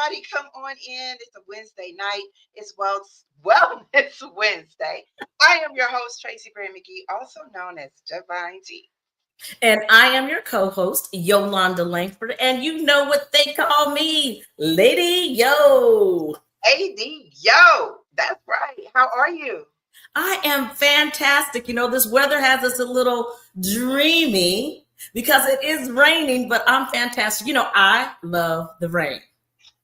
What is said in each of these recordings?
everybody come on in. It's a Wednesday night. It's Wellness Wednesday. I am your host, Tracy Brand McGee, also known as Divine T. And I am your co-host, Yolanda Langford. And you know what they call me, Lady Yo. AD, yo, that's right. How are you? I am fantastic. This weather has us a little dreamy because it is raining, but I'm fantastic. I love the rain.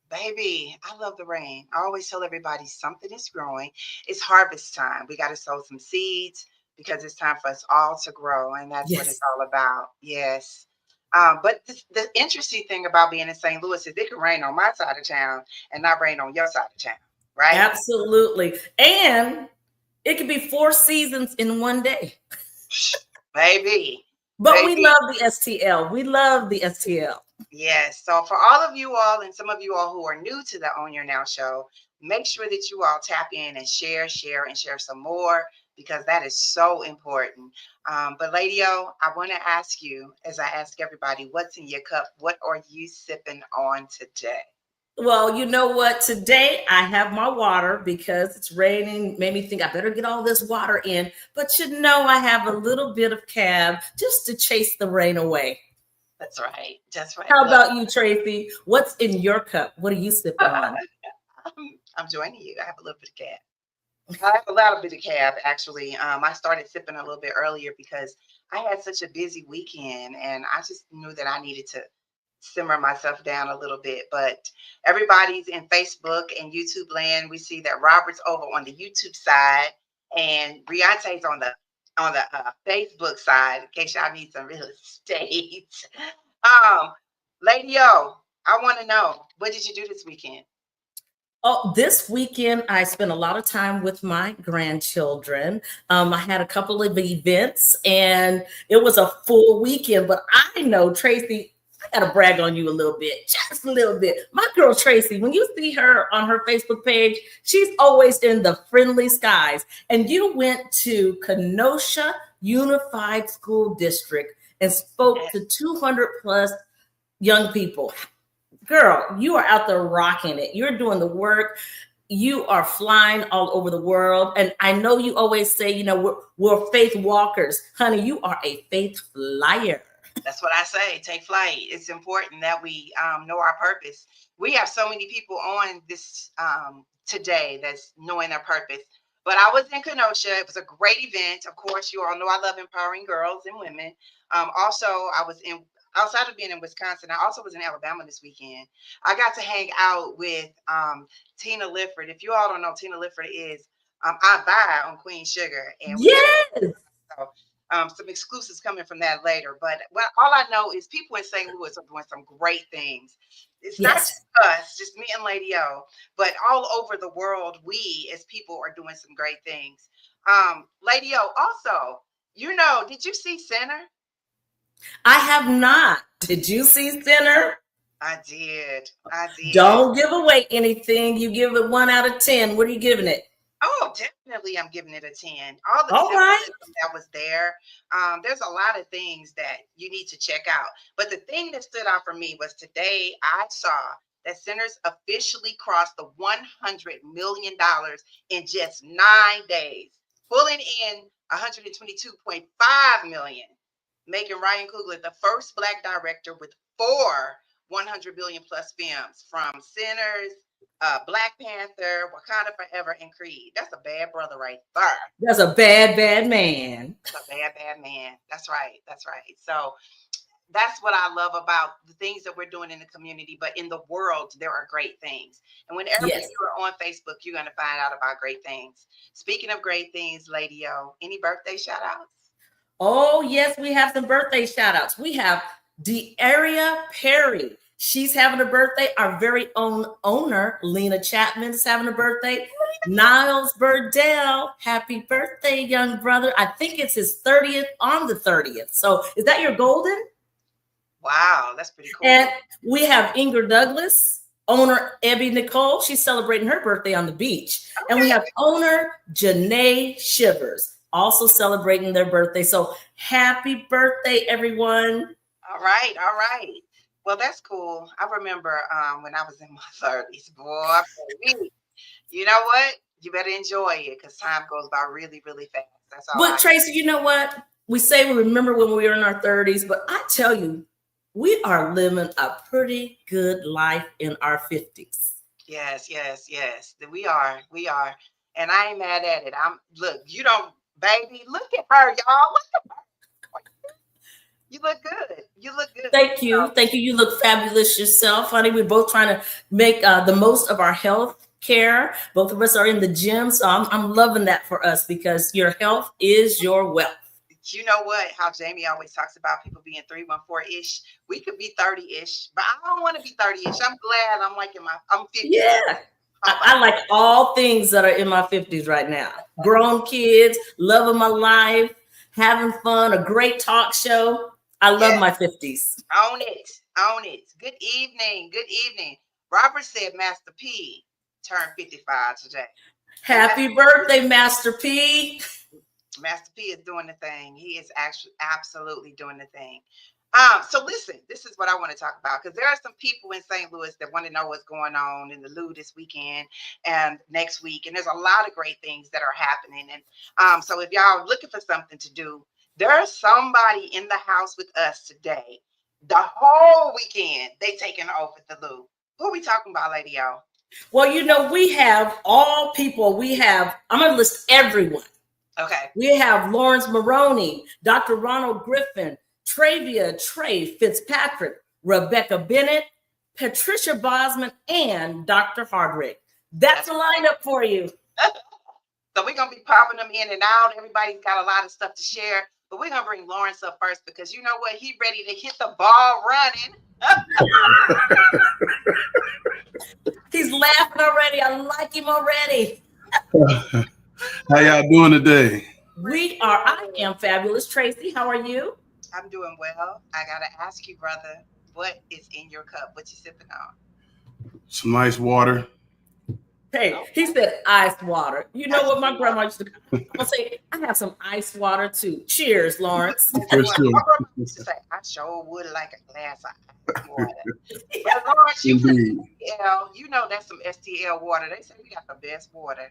Baby, I love the rain. I always tell everybody something is growing. It's harvest time. We got to sow some seeds because it's time for us all to grow. And that's what it's Yes. all about. Yes. But the interesting thing about being in St. Louis is it can rain on my side of town and not rain on your side of town, right? Absolutely. And it could be 4 seasons in one day. Baby. But we love the STL. We love the STL. Yes. So for all of you all and some of you all who are new to the Own Your Now show, make sure that you all tap in and share some more because that is so important. But Lady O, I want to ask you, as I ask everybody, what's in your cup? What are you sipping on today? Well, you know what? Today I have my water because it's raining. Made me think I better get all this water in. But I have a little bit of cab just to chase the rain away. That's right. That's right. How about you, Tracy? What's in your cup? What are you sipping on? I'm joining you. I have a little bit of cab. I have a lot of bit of cab, actually. I started sipping a little bit earlier because I had such a busy weekend and I just knew that I needed to simmer myself down a little bit. But everybody's in Facebook and YouTube land. We see that Robert's over on the YouTube side and Riante's on the Facebook side in case y'all need some real estate. Lady O, I want to know, what did you do this weekend? Oh, this weekend, I spent a lot of time with my grandchildren. I had a couple of events and it was a full weekend, but I know, Tracy, I got to brag on you a little bit, just a little bit. My girl, Tracy, when you see her on her Facebook page, she's always in the friendly skies. And you went to Kenosha Unified School District and spoke to 200 plus young people. Girl, you are out there rocking it. You're doing the work. You are flying all over the world. And I know you always say, we're faith walkers. Honey, you are a faith flyer. That's what I say. Take flight. It's important that we know our purpose. We have so many people on this today that's knowing their purpose. But I was in Kenosha. It was a great event. Of course, you all know I love empowering girls and women. Also, outside of being in Wisconsin, I also was in Alabama this weekend. I got to hang out with Tina Lifford. If you all don't know, Tina Lifford is I Buy on Queen Sugar. And yes. Some exclusives coming from that later. But all I know is people in St. Louis are doing some great things. It's not just us, just me and Lady O, but all over the world, we as people are doing some great things. Lady O, also, did you see Sinner? I have not. Did you see Sinner? I did. Don't give away anything. You give it 1 out of 10. What are you giving it? Oh, definitely. I'm giving it a 10. All the symbolism that was there. There's a lot of things that you need to check out. But the thing that stood out for me was today I saw that Centers officially crossed the $100 million in just 9 days, pulling in $122.5 million, making Ryan Coogler the first Black director with 4 $100 billion plus films, from Sinners, Black Panther, Wakanda Forever, and Creed. That's a bad brother right there. That's a bad man. That's a bad man. That's right. So that's what I love about the things that we're doing in the community, but in the world, there are great things. And whenever you are on Facebook, you're going to find out about great things. Speaking of great things, Lady O, any birthday shout outs? Oh, yes, we have some birthday shout outs. We have De'Aria Perry. She's having a birthday. Our very own owner, Lena Chapman, is having a birthday. Niles Burdell, happy birthday, young brother. I think it's his 30th on the 30th. So is that your golden? Wow, that's pretty cool. And we have Inger Douglas, owner Ebby Nicole. She's celebrating her birthday on the beach. Okay. And we have owner Janae Shivers, also celebrating their birthday. So happy birthday, everyone. All right. Well, that's cool. I remember when I was in my 30s, boy, baby, you know what? You better enjoy it because time goes by really, really fast. That's all But I. Tracy, you know what? We say we remember when we were in our 30s, but I tell you, we are living a pretty good life in our 50s. Yes, yes, yes. We are, and I ain't mad at it. I'm look. You don't, baby. Look at her, y'all. You look good. You look good. Thank you. Thank you. You look fabulous yourself, honey. We're both trying to make the most of our health care. Both of us are in the gym. So I'm loving that for us because your health is your wealth. You know what? How Jamie always talks about people being 314-ish. We could be 30-ish, but I don't want to be 30-ish. I'm glad I'm like I'm 50. Yeah. How about I like all things that are in my 50s right now. Grown kids, loving my life, having fun, a great talk show. I love yeah, my 50s. own it. Own it. Good evening. Good evening. Robert said Master P turned 55 today. And Happy birthday, Master P. Master P is doing the thing. He is actually absolutely doing the thing. So listen, this is what I want to talk about because there are some people in St. Louis that want to know what's going on in the Lou this weekend and next week, and there's a lot of great things that are happening. And so if y'all are looking for something to do, there's somebody in the house with us today. The whole weekend they taking over the Lou. Who are we talking about, lady y'all? Well, you know, we have all people. I'm going to list everyone. Okay. We have Lawrence Maroney, Dr. Ronald Griffin, Travia Trey Fitzpatrick, Rebecca Bennett, Patricia Bosman, and Dr. Hardrick. That's a lineup for you. So we're gonna be popping them in and out. Everybody's got a lot of stuff to share, but we're gonna bring Lawrence up first because you know what? He ready to hit the ball running. He's laughing already. I like him already. How y'all doing today? I am fabulous. Tracy, how are you? I'm doing well. I gotta ask you, brother, what is in your cup? What you sipping on? Some nice water. Hey, he said ice water. You know what my grandma used to I'm gonna say, I have some ice water too. Cheers, Lawrence. For sure. My grandma used to say, I sure would like a glass of ice water. But Lawrence, Indeed. you know that's some STL water. They say we got the best water.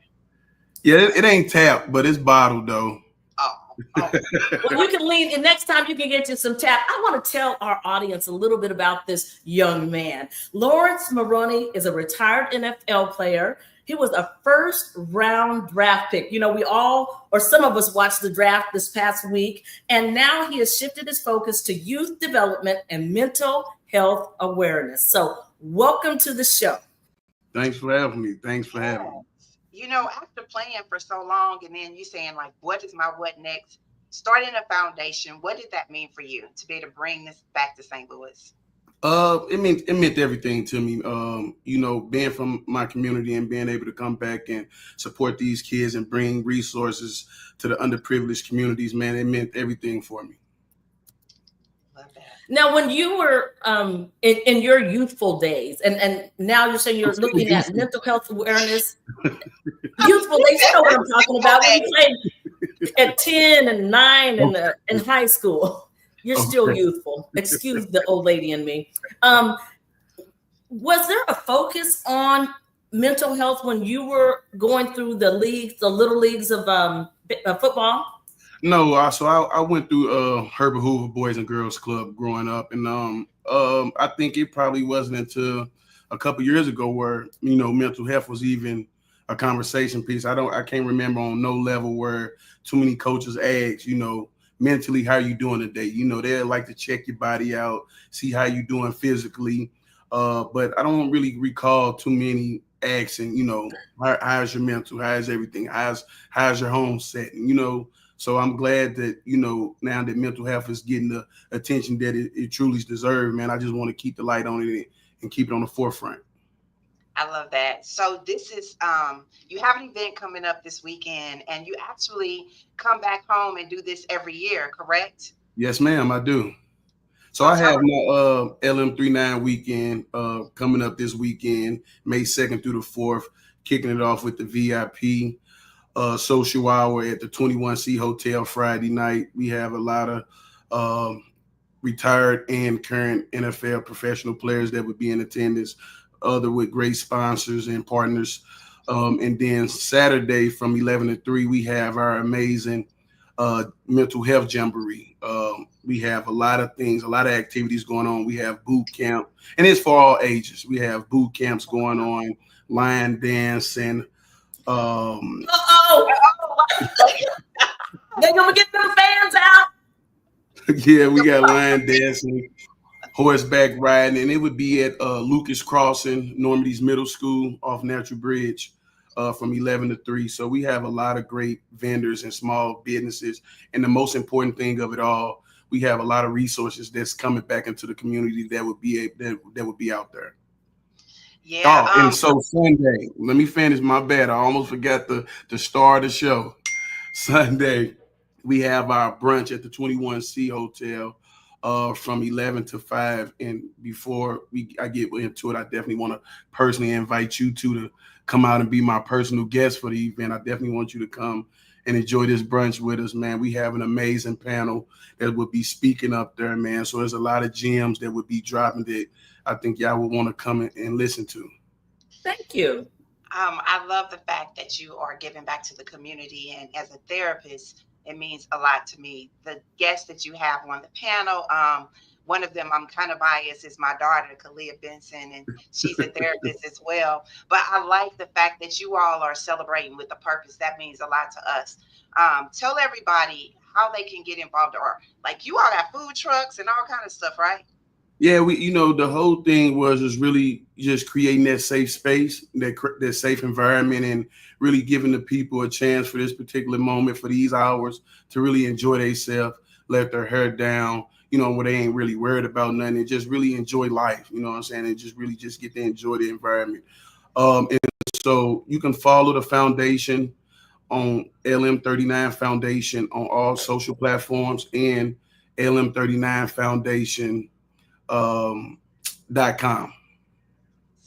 Yeah, it ain't tapped, but it's bottled though. Oh. Well, you can leave, and next time you can get you some tap. I want to tell our audience a little bit about this young man. Lawrence Maroney is a retired NFL player. He was a first round draft pick. You know, we all, or some of us, watched the draft this past week, and now he has shifted his focus to youth development and mental health awareness. So, welcome to the show. Thanks for having me. Thanks for having me. You know, after playing for so long and then you saying like, what is my what next? Starting a foundation, what did that mean for you to be able to bring this back to St. Louis? It meant everything to me. You know, being from my community and being able to come back and support these kids and bring resources to the underprivileged communities, man, it meant everything for me. Love that. Now, when you were in your youthful days, and now you're saying you're looking at mental health awareness, youthful days, you know what I'm talking about. When you played at 10 and 9 in high school, you're still youthful. Excuse the old lady in me. Was there a focus on mental health when you were going through the leagues, the little leagues of football? No, so I went through Herbert Hoover Boys and Girls Club growing up, and I think it probably wasn't until a couple years ago where mental health was even a conversation piece. I can't remember on no level where too many coaches ask, mentally how you doing today. They like to check your body out, see how you doing physically, but I don't really recall too many asking, how's your mental, how's everything, how's your home setting, So I'm glad that, now that mental health is getting the attention that it truly deserves, man. I just want to keep the light on it and keep it on the forefront. I love that. So this is you have an event coming up this weekend and you actually come back home and do this every year, correct? Yes, ma'am, I do. So I have my LM39 weekend coming up this weekend, May 2nd through the 4th, kicking it off with the VIP social hour at the 21C Hotel Friday night. We have a lot of retired and current NFL professional players that would be in attendance, other with great sponsors and partners. And then Saturday from 11 to 3, we have our amazing mental health jamboree. We have a lot of things, a lot of activities going on. We have boot camp, and it's for all ages. We have boot camps going on, line dancing. Oh, they're gonna get them fans out. Yeah, we got line dancing, horseback riding, and it would be at Lucas Crossing, Normandy's Middle School off Natural Bridge from 11 to 3. So we have a lot of great vendors and small businesses. And the most important thing of it all, we have a lot of resources that's coming back into the community that would be out there. Yeah. Oh, and so Sunday, let me finish. My bad. I almost forgot the star of the show. Sunday, we have our brunch at the 21C Hotel from 11 to 5. And before I get into it, I definitely want to personally invite you to come out and be my personal guest for the event. I definitely want you to come and enjoy this brunch with us, man. We have an amazing panel that would be speaking up there, man. So there's a lot of gems that would be dropping that I think y'all would want to come and listen to. Thank you. I love the fact that you are giving back to the community, and as a therapist, it means a lot to me. The guests that you have on the panel, one of them, I'm kind of biased, is my daughter, Kalia Benson, and she's a therapist as well. But I like the fact that you all are celebrating with a purpose. That means a lot to us. Tell everybody how they can get involved, or like you all got food trucks and all kind of stuff, right? Yeah, the whole thing was really just creating that safe space, that safe environment, and really giving the people a chance for this particular moment, for these hours, to really enjoy themselves, let their hair down, where they ain't really worried about nothing, and just really enjoy life, you know what I'm saying, and just really just get to enjoy the environment. And so you can follow the foundation on LM39 Foundation on all social platforms, and LM39 Foundation .com. That's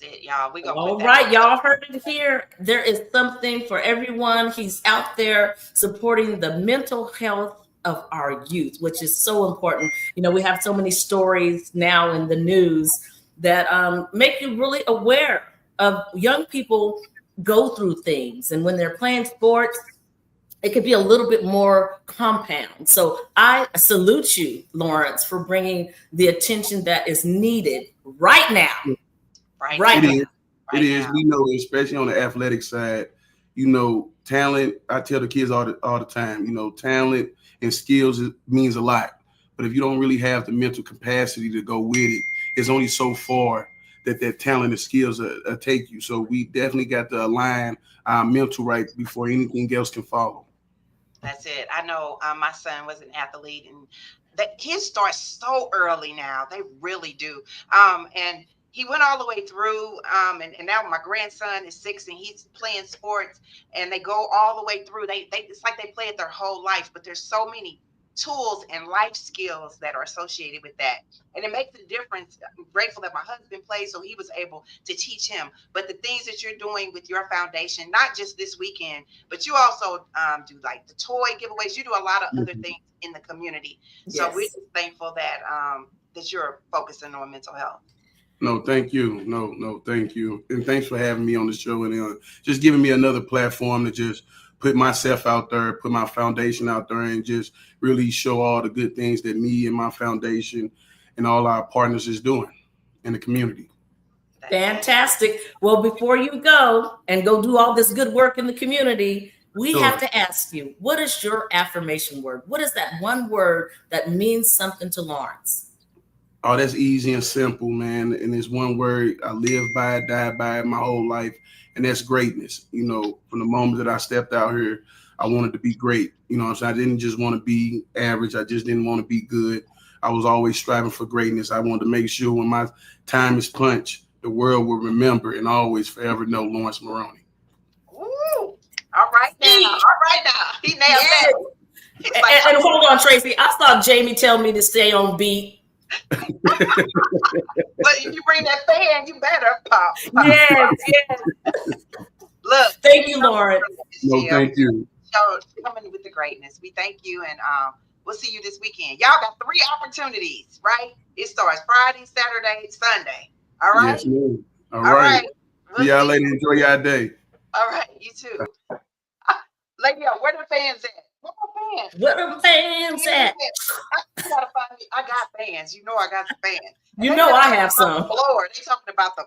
it, y'all. We gonna All put that. right, y'all heard it here. There is something for everyone. He's out there supporting the mental health of our youth, which is so important. We have so many stories now in the news that make you really aware of young people go through things. And when they're playing sports, it could be a little bit more compound. So I salute you, Lawrence, for bringing the attention that is needed right now. Right now. It is. Now. We know, especially on the athletic side, talent. I tell the kids all the time, talent and skills means a lot. But if you don't really have the mental capacity to go with it, it's only so far that talent and skills take you. So we definitely got to align our mental right before anything else can follow. That's it. I know my son was an athlete, and that kids start so early now. They really do. And he went all the way through. And now my grandson is 6 and he's playing sports, and they go all the way through. They it's like they play it their whole life, but there's so many tools and life skills that are associated with that. And it makes a difference. I'm grateful that my husband plays, so he was able to teach him. But the things that you're doing with your foundation, not just this weekend, but you also do like the toy giveaways. You do a lot of other things in the community. Yes. So we're just thankful that that you're focusing on mental health. No, thank you. No, thank you. And thanks for having me on the show and just giving me another platform to just put myself out there, put my foundation out there, and just really show all the good things that me and my foundation and all our partners is doing in the community. Fantastic. Well, before you go and go do all this good work in the community, we have to ask you, what is your affirmation word? What is that one word that means something to Lawrence? Oh, that's easy and simple, man. And it's one word I live by, die by my whole life. And that's greatness. From the moment that I stepped out here, I wanted to be great. So I didn't just want to be average. I just didn't want to be good. I was always striving for greatness. I wanted to make sure when my time is punched, the world will remember and always forever know Lawrence Maroney. Ooh, all right now. He nailed it. And hold on, Tracy. I saw Jamie tell me to stay on beat. But if you bring that fan, you better pop. Yes. Look, thank you, Lawrence. No, thank you. Coming with the greatness. We thank you, and We'll see you this weekend. Y'all got 3 opportunities, right? It starts Friday, Saturday, Sunday. All right? Yes, ma'am. All All right. right. We'll See y'all see later. you. Enjoy your day. All right. You too. Lady, where the fans at? Where my fans? Where the fans Fans at? at? I gotta find me. I got fans. You know I got some fans. And You they know not I talking have about the some. blower. They talking about the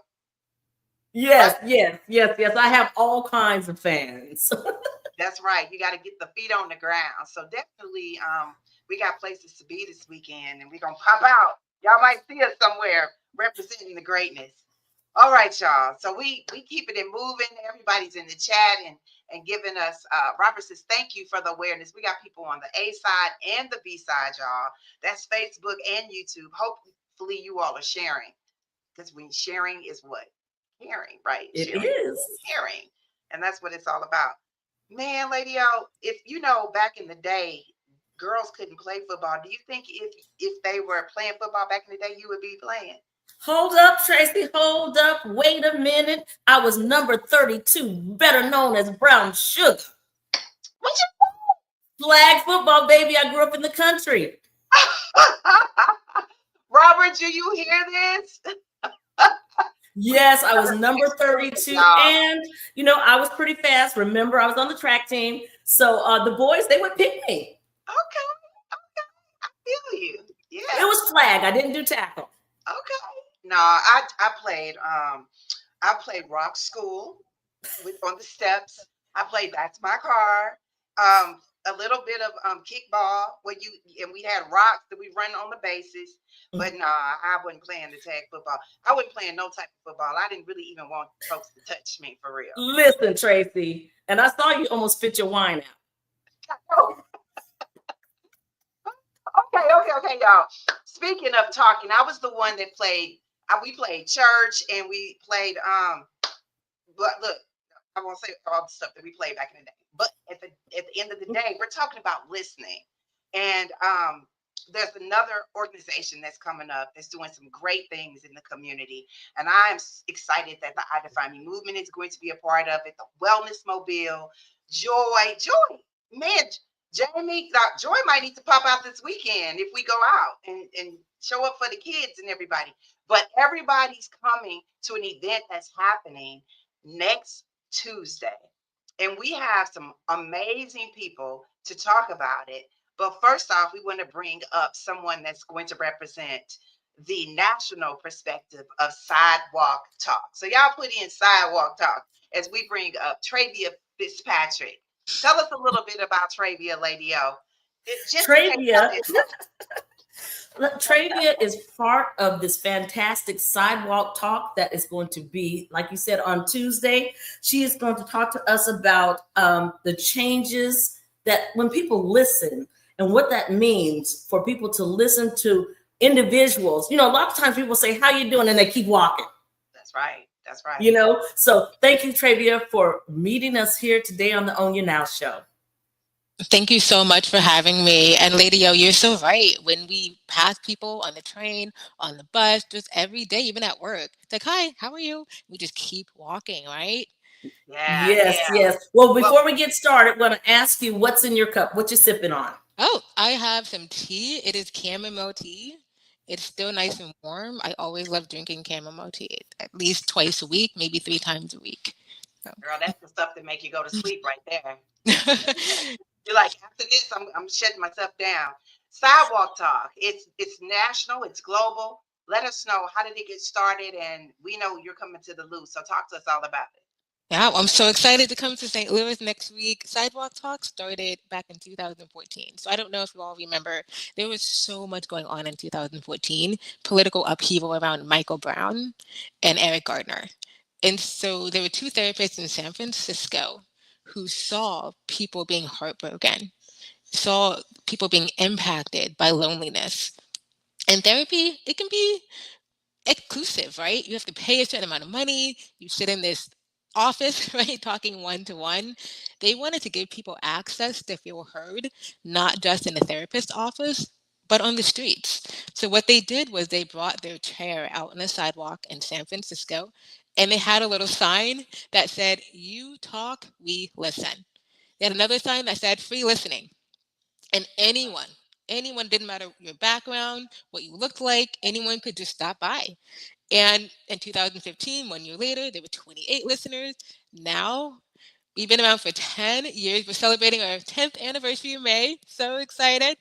Yes, right. yes. I have all kinds of fans. That's right. You got to get the feet on the ground. So definitely, we got places to be this weekend, and we're gonna pop out. Y'all might see us somewhere representing the greatness. All right, y'all. So we keep it moving. Everybody's in the chat and giving us. Robert says thank you for the awareness. We got people on the A side and the B side, y'all. That's Facebook and YouTube. Hopefully, you all are sharing because when sharing is what caring, right? It Sharing, is. caring, and that's what it's all about. Man, Lady O, if you know back in the day, girls couldn't play football. Do you think if they were playing football back in the day, you would be playing? Hold up, Tracy. Hold up. Wait a minute. I was number 32, better known as Brown Sugar. What Flag football, baby. I grew up in the country. you Robert, do you hear this? Yes, I was number Exclusive, 32. y'all. And, I was pretty fast. Remember, I was on the track team. So the boys, they would pick me. Okay, okay, I feel you. It Yeah, was flag. I didn't do tackle. okay. No, I played rock school with on the steps. I played That's My Car. A little bit of kickball where you and we had rocks that we run on the bases. But no, I wasn't playing the tag football. I wasn't playing no type of football. I didn't really even want folks to touch me for real. Listen, Tracy, and I saw you almost spit your wine out. Okay, y'all. Speaking of talking, I was the one that played. We played church and we played. But look, I won't say all the stuff that we played back in the day. But at the end of the day, we're talking about listening. And there's another organization that's coming up that's doing some great things in the community. And I'm excited that the I Define Me movement is going to be a part of it. The Wellness Mobile, Joy, man, Jamie, Joy might need to pop out this weekend if we go out and show up for the kids and everybody. But everybody's coming to an event that's happening next Tuesday. And we have some amazing people to talk about it. But first off, we want to bring up someone that's going to represent the national perspective of sidewalk talk. So y'all put in sidewalk talk as we bring up Travia Fitzpatrick. Tell us a little bit about Travia, Lady O. Just in case y'all Travia, didn't know. Travia is part of this fantastic sidewalk talk that is going to be, like you said, on Tuesday. She is going to talk to us about the changes that when people listen and what that means for people to listen to individuals. A lot of times people say, "How you doing?" and they keep walking. That's right. That's right. So thank you, Travia, for meeting us here today on the Own You Now show. Thank you so much for having me. And Lady O, you're so right. When we pass people on the train, on the bus, just every day, even at work, it's like, hi, how are you? We just keep walking, right? Yeah, Yes, yeah. yes. Well, Well, before we get started, I want to ask you what's in your cup, what you sipping on. Oh, I have some tea. It is chamomile tea. It's still nice and warm. I always love drinking chamomile tea at least twice a week, maybe 3 times a week. So. girl, that's the stuff that make you go to sleep right there. You're like, after this, I'm shutting myself down. Sidewalk talk. It's national. It's global. Let us know, how did it get started, and we know you're coming to the loose. So talk to us all about it. Yeah, I'm so excited to come to St. Louis next week. Sidewalk Talk started back in 2014. So I don't know if you all remember, there was so much going on in 2014, political upheaval around Michael Brown and Eric Gardner. And so there were 2 therapists in San Francisco who saw people being heartbroken, saw people being impacted by loneliness. And therapy, it can be exclusive, right? You have to pay a certain amount of money. You sit in this office, right, talking one to one. They wanted to give people access to feel heard, not just in the therapist's office, but on the streets. So what they did was they brought their chair out on the sidewalk in San Francisco, and they had a little sign that said, "You talk, we listen." They had another sign that said, "Free listening." And anyone Anyone, didn't matter your background, what you looked like, anyone could just stop by. And in 2015, 1 year later, there were 28 listeners. Now, we've been around for 10 years. We're celebrating our 10th anniversary in May. So excited.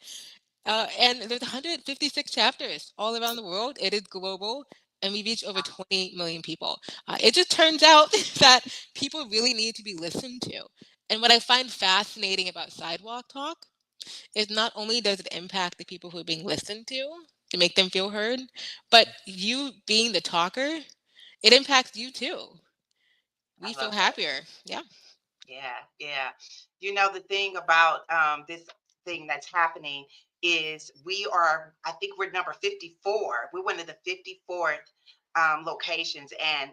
And there's 156 chapters all around the world. It is global, and we reach over 20 million people. It just turns out that people really need to be listened to. And what I find fascinating about Sidewalk Talk is not only does it impact the people who are being listened to make them feel heard, but you being the talker, it impacts you too. I We feel love that. happier. Yeah. Yeah, yeah. You know, the thing about this thing that's happening is I think we're number 54. We went to the 54th locations. And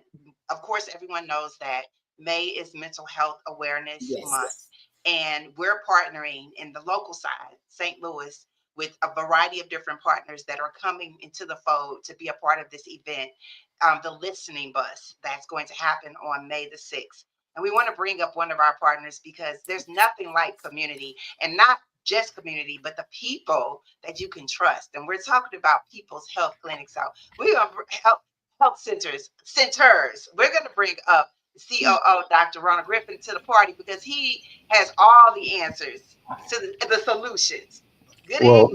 of course, everyone knows that May is Mental Health Awareness Month. Yes. And we're partnering in the local side, St. Louis, with a variety of different partners that are coming into the fold to be a part of this event, the listening bus that's going to happen on May the 6th. And we want to bring up one of our partners because there's nothing like community, and not just community, but the people that you can trust. And we're talking about people's health clinics. So we're going to health centers. We're going to bring up COO, Dr. Ronald Griffin, to the party because he has all the answers to the solutions. Good Well,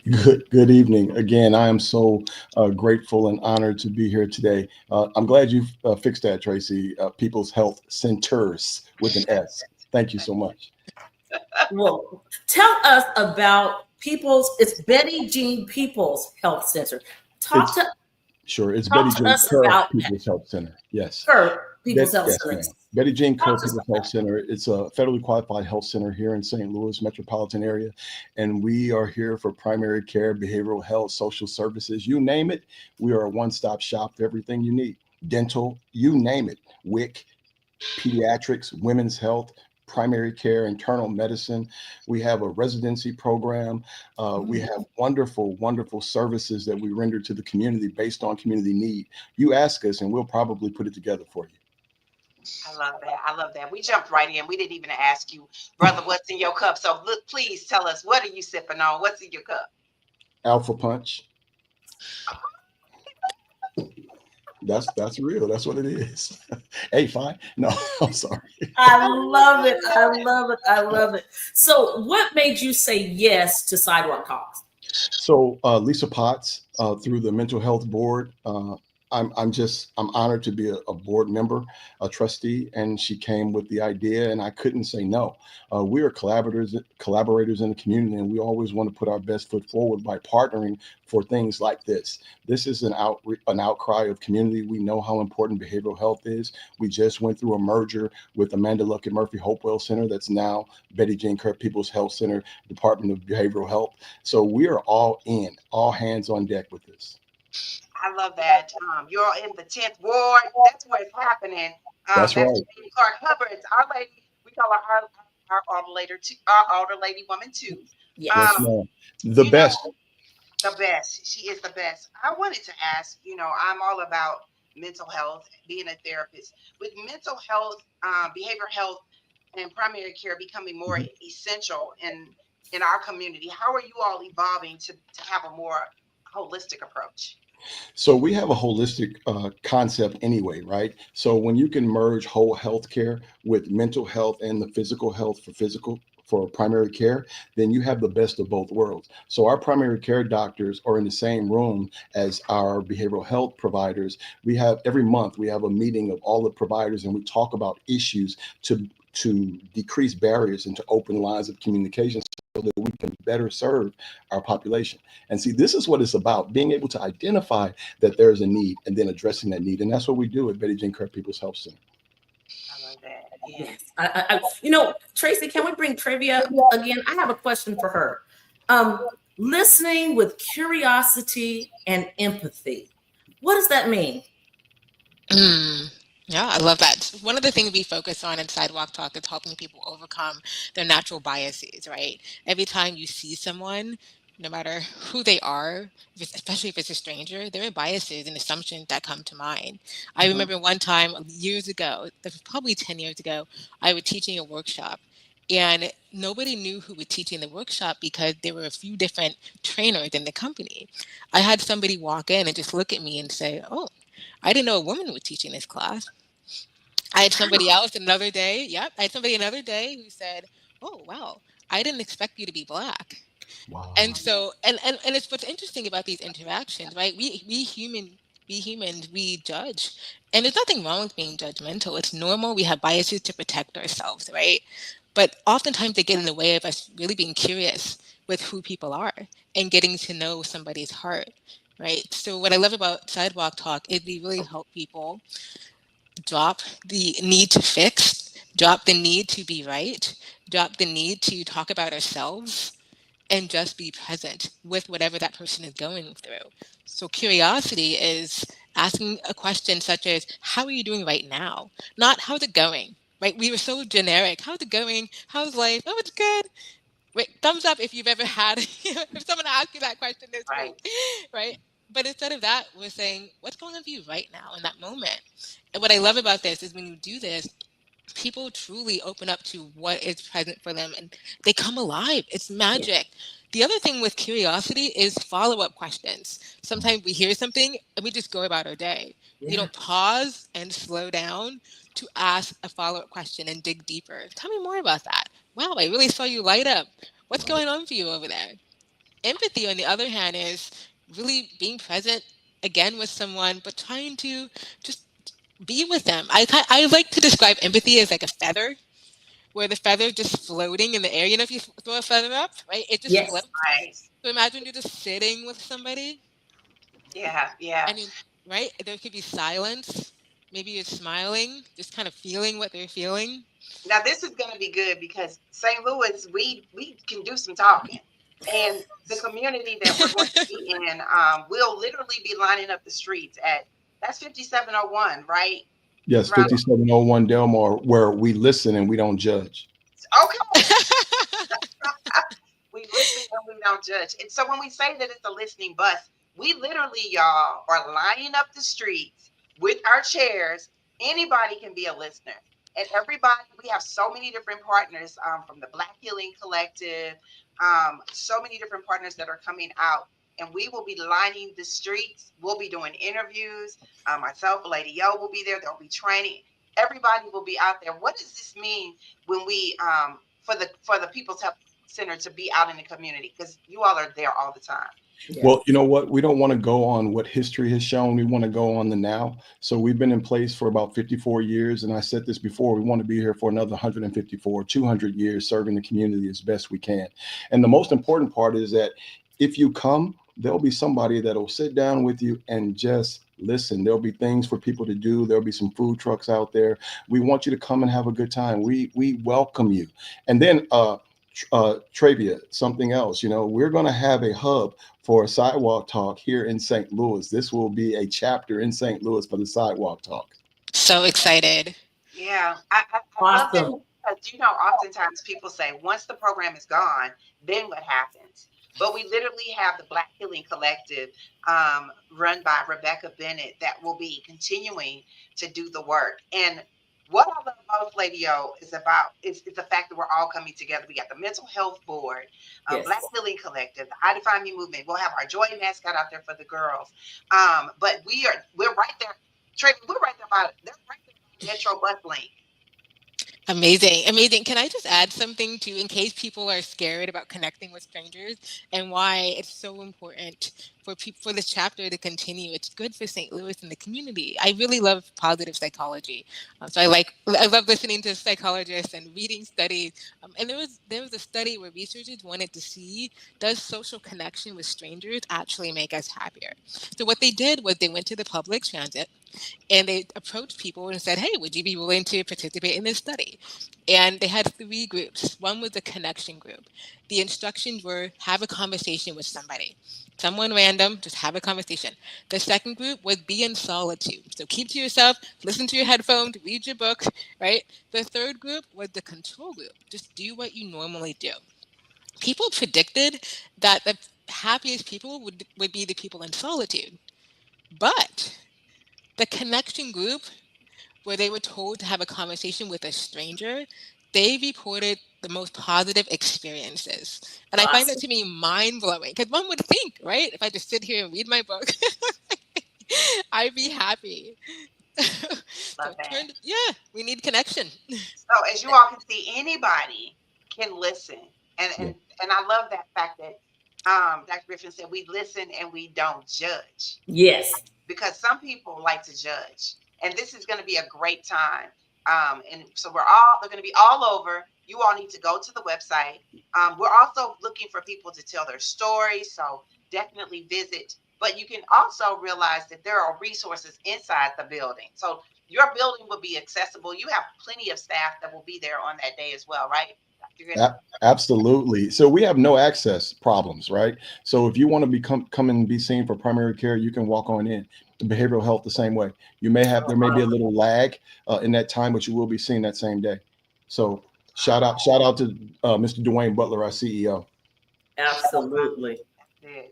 evening. good evening. Again, I am so grateful and honored to be here today. I'm glad you fixed that, Tracy. People's Health Centers with an S. Thank you so much. Well, tell us about it's Betty Jean People's Health Center. Talk It's to sure it's talk Betty to Jean us Kerr about People's Health Center. Yes. People's Health Yes, Center. ma'am. Betty Jean Kerr Talk to us People's about Health Center. It's a federally qualified health center here in St. Louis metropolitan area, and we are here for primary care, behavioral health, social services. You name it, we are a one-stop shop for everything you need. Dental, you name it. WIC, pediatrics, women's health, primary care, internal medicine. We have a residency program. We that. have wonderful, wonderful services that we render to the community based on community need. You ask us, and we'll probably put it together for you. I love that. I love that. We jumped right in. We didn't even ask you, brother, what's in your cup. So look, please tell us, what are you sipping on? What's in your cup? Alpha Punch. That's real. That's what it is. Hey, fine. No, I'm sorry. I love it. I love it. I love it. So, what made you say yes to Sidewalk Talks? So Lisa Potts, through the Mental Health Board, I'm honored to be a board member, a trustee, and she came with the idea, and I couldn't say no. We are collaborators in the community, and we always want to put our best foot forward by partnering for things like this. This is an outcry of community. We know how important behavioral health is. We just went through a merger with Amanda Luckett Murphy Hopewell Center, that's now Betty Jean Kerr People's Health Center, Department of Behavioral Health. So we are all in, all hands on deck with this. I love that. You're in the 10th ward. That's where it's happening. That's That's right. Lady Clark Hubbard's Our Lady. We call her our older lady too, our older lady woman too. Yes, Yes. Um, ma'am. The you know, best. the best. She is the best. I wanted to ask, I'm all about mental health, being a therapist. With mental health, behavioral health, and primary care becoming more Mhm. essential in our community, how are you all evolving to have a more holistic approach? So we have a holistic concept anyway, right? So when you can merge whole healthcare with mental health and the physical health for primary care, then you have the best of both worlds. So our primary care doctors are in the same room as our behavioral health providers. We have every month we have a meeting of all the providers and we talk about issues to decrease barriers and to open lines of communication so that we can better serve our population. And see, this is what it's about, being able to identify that there's a need and then addressing that need. And that's what we do at Betty Jean Kerr People's Health Center. I love that. Yeah. Yes. Tracy, can we bring trivia again? I have a question for her. Listening with curiosity and empathy. What does that mean? Mm. Yeah, I love that. One of the things we focus on in Sidewalk Talk is helping people overcome their natural biases, right? Every time you see someone, no matter who they are, especially if it's a stranger, there are biases and assumptions that come to mind. I Mhm. remember one time years ago, that was probably 10 years ago, I was teaching a workshop And nobody knew who was teaching the workshop because there were a few different trainers in the company. I had somebody walk in and just look at me and say, "Oh, I didn't know a woman was teaching this class." I had somebody else another day. Yep. I had somebody another day who said, "Oh, wow, I didn't expect you to be Black." And Wow. so, and it's what's interesting about these interactions, right? We humans, we judge. And there's nothing wrong with being judgmental. It's normal. We have biases to protect ourselves, right? But oftentimes they get in the way of us really being curious with who people are and getting to know somebody's heart, right? So what I love about Sidewalk Talk is we really help people drop the need to fix, drop the need to be right, drop the need to talk about ourselves, and just be present with whatever that person is going through. So curiosity is asking a question such as, how are you doing right now? Not how's it going? Right? We were so generic. How's it going? How's life? Oh, it's good. Wait, thumbs up if you've ever had if someone asked you that question this Right. week, right? But instead of that, we're saying, what's going on for you right now in that moment? And what I love about this is when you do this, people truly open up to what is present for them and they come alive. It's Yeah. magic. The other thing with curiosity is follow up questions. Sometimes we hear something and we just go about our day. We Yeah. don't pause and slow down to ask a follow up question and dig deeper. Tell me more about that. Wow, I really saw you light up. What's Right. going on for you over there? Empathy, on the other hand, is really being present again with someone, but trying to just be with them. I like to describe empathy as like a feather, where the feather just floating in the air. You know, if you throw a feather up, right, it just Yes. floats. Right. So imagine you're just sitting with somebody, Yeah. Yeah. and you, right, there could be silence. Maybe you're smiling, just kind of feeling what they're feeling. Now this is going to be good because St. Louis, we can do some talking, and the community that we're going to be in, we'll literally be lining up the streets at that's 5701, right? Yes, Around 5701 Delmar, where we listen and we don't judge. okay, we listen and we don't judge. And so when we say that it's a listening bus, we literally, y'all, are lining up the streets with our chairs. Anybody can be a listener. And everybody, we have so many different partners from the Black Healing Collective, so many different partners that are coming out. And we will be lining the streets. We'll be doing interviews. Myself, Lady Yo will be there. There'll be training. Everybody will be out there. What does this mean when we for the People's Health Center to be out in the community? Because you all are there all the time. Yeah. Well, you know what? We don't want to go on what history has shown. We want to go on the now. So we've been in place for about 54 years. And I said this before, we want to be here for another 154, 200 years, serving the community as best we can. And the most important part is that if you come, there'll be somebody that'll sit down with you and just listen. There'll be things for people to do. There'll be some food trucks out there. We want you to come and have a good time. We welcome you. And then trivia, something else. We're going to have a hub for Sidewalk Talk here in St. Louis. This will be a chapter in St. Louis for the Sidewalk Talk. So excited. Yeah, I love that Awesome. because oftentimes people say once the program is gone, then what happens? But we literally have the Black Healing Collective, run by Rebecca Bennett, that will be continuing to do the work. And what I love most, Lady O, is the fact that we're all coming together. We got the Mental Health Board, Yes. Black Healing Collective, the I Define Me movement. We'll have our Joy mascot out there for the girls. But we're right there. Trey, we're right there by they're right there by Metro Bus Link. Amazing, amazing. Can I just add something too, in case people are scared about connecting with strangers and why it's so important for people for this chapter to continue? It's good for St. Louis and the community. I really love positive psychology, so I love listening to psychologists and reading studies. And there was a study where researchers wanted to see, does social connection with strangers actually make us happier? So what they did was they went to the public transit and they approached people and said, "Hey, would you be willing to participate in this study?" And they had three groups. One was the connection group. The instructions were, have a conversation with somebody, someone random, just have a conversation. The second group was, be in solitude. So keep to yourself, listen to your headphones, read your book, right? The third group was the control group. Just do what you normally do. People predicted that the happiest people would be the people in solitude. But the connection group, where they were told to have a conversation with a stranger, they reported the most positive experiences. And I find that Awesome. to be mind blowing because one would think, right? If I just sit here and read my book, I'd be happy. So Love that. yeah, we need connection. So as you all can see, anybody can listen, and Yeah. I love that fact that Dr. Griffin said we listen and we don't judge, Yes. because some people like to judge, and this is going to be a great time. And so they're going to be all over. You all need to go to the website. We're also looking for people to tell their stories, so definitely visit. But you can also realize that there are resources inside the building. So your building will be accessible. You have plenty of staff that will be there on that day as well, right? Absolutely. So we have no access problems, right? So if you want to come and be seen for primary care, you can walk on in. The behavioral health the same way. There may be a little lag in that time, but you will be seen that same day. So shout out to Mr. Dwayne Butler, our CEO. Absolutely.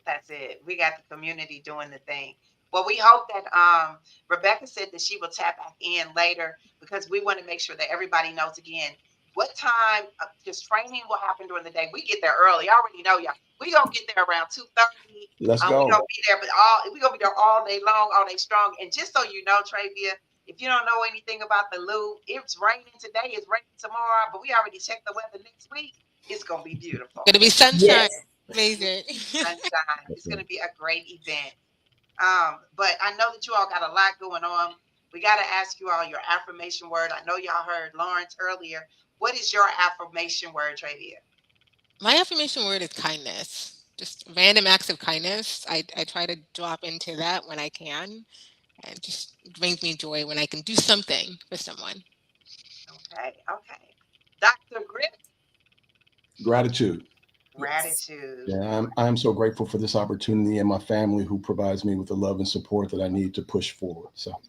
That's it. We got the community doing the thing. Well, we hope that Rebecca said that she will tap back in later, because we want to make sure that everybody knows again what time, because training will happen during the day. We get there early. I already know y'all. We gonna get there around 2:30. Let's We go. gonna be there, but we gonna be there all day long, all day strong. And just so you know, Travia, if you don't know anything about the Lou, it's raining today, it's raining tomorrow, but we already checked the weather next week. It's gonna be beautiful. Gonna be sunshine. Yes. Amazing. Sunshine. It's going to be a great event. But I know that you all got a lot going on. We got to ask you all your affirmation word. I know y'all heard Lawrence earlier. What is your affirmation word, Travia? My affirmation word is kindness. Just random acts of kindness. I try to drop into that when I can. And it just brings me joy when I can do something for someone. Okay. Dr. Griff? Gratitude. Gratitude. Yeah, I'm so grateful for this opportunity and my family who provides me with the love and support that I need to push forward. So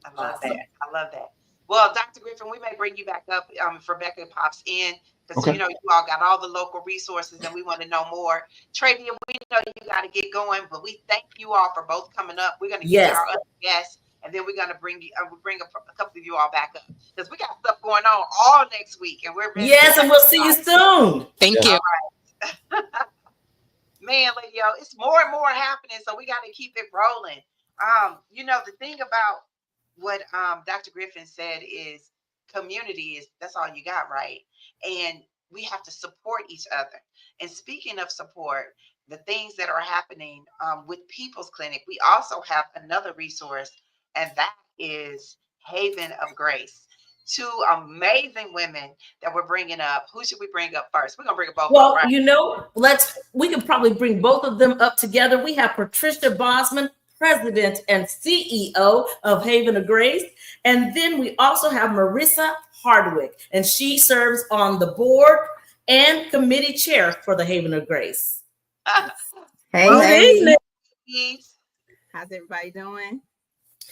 I love that. Well, Dr. Griffin, we may bring you back up if Rebecca pops in, because you all got all the local resources and we want to know more. Travia, we know you got to get going, but we thank you all for both coming up. We're going to get our other guests, and then we're going to bring a couple of you all back up, because we got stuff going on all next week, and we're ready. Yes, and we'll see you soon. Thank you. All right. Man, lady, it's more and more happening, so we got to keep it rolling. The thing about what Dr. Griffin said is community that's all you got, right? And we have to support each other. And speaking of support, the things that are happening with People's Clinic, we also have another resource, and that is Haven of Grace. Two amazing women that we're bringing up. Who should we bring up first? We're gonna bring them both up, right? We can probably bring both of them up together. We have Patricia Bosman, President and CEO of Haven of Grace. And then we also have Marissa Hardwick, and she serves on the board and committee chair for the Haven of Grace. Hey. How's everybody doing?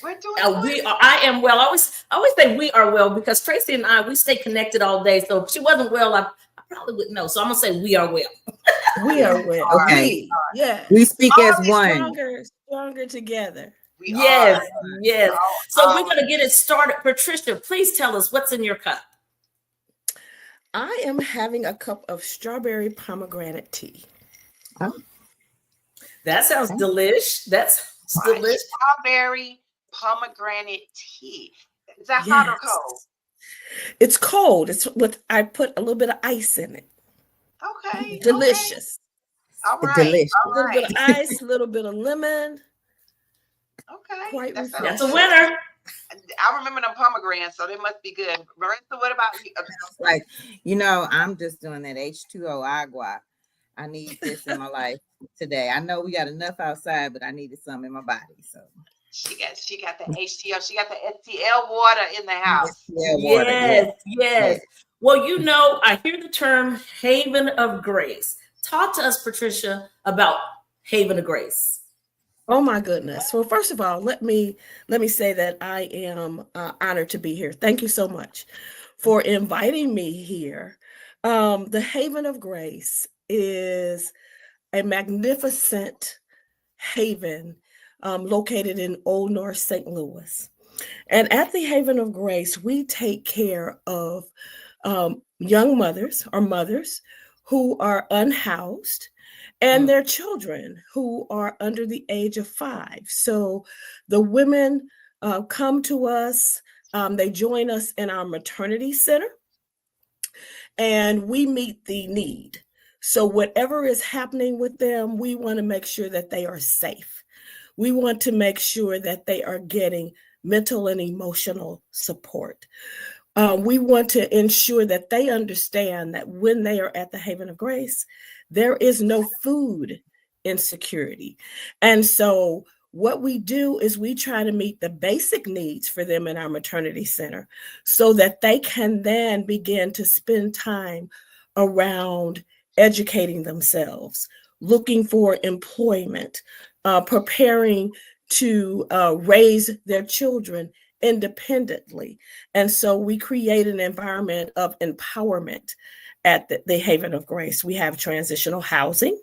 We're doing I am well. I always say we are well, because Tracy and we stay connected all day. So if she wasn't well, I probably wouldn't know. So I'm gonna say we are well. We are well. Okay. We speak as one. Stronger together. Yes. So we're gonna get it started. Patricia, please tell us what's in your cup. I am having a cup of strawberry pomegranate tea. That sounds delish. That's delish. Strawberry pomegranate tea. Is that hot or cold? It's cold. I put a little bit of ice in it. Okay. Delicious. All right. Delicious. A little bit of ice, a little bit of lemon. Okay. That's a winner. I remember them pomegranates, so they must be good. Marissa, what about you? I'm just doing that H2O agua. I need this in my life today. I know we got enough outside, but I needed some in my body. So she got the HTL. She got the STL water in the house. Yes. Well, I hear the term Haven of Grace. Talk to us, Patricia, about Haven of Grace. Oh my goodness. Well, first of all, let me say that I am honored to be here. Thank you so much for inviting me here. The Haven of Grace is a magnificent haven located in Old North St. Louis. And at the Haven of Grace, we take care of young mothers or mothers who are unhoused and their children who are under the age of 5. So the women come to us, they join us in our maternity center, and we meet the need. So whatever is happening with them, we want to make sure that they are safe. We want to make sure that they are getting mental and emotional support. We want to ensure that they understand that when they are at the Haven of Grace, there is no food insecurity. And so what we do is we try to meet the basic needs for them in our maternity center so that they can then begin to spend time around educating themselves, looking for employment, preparing to raise their children independently. And so we create an environment of empowerment at the Haven of Grace. We have transitional housing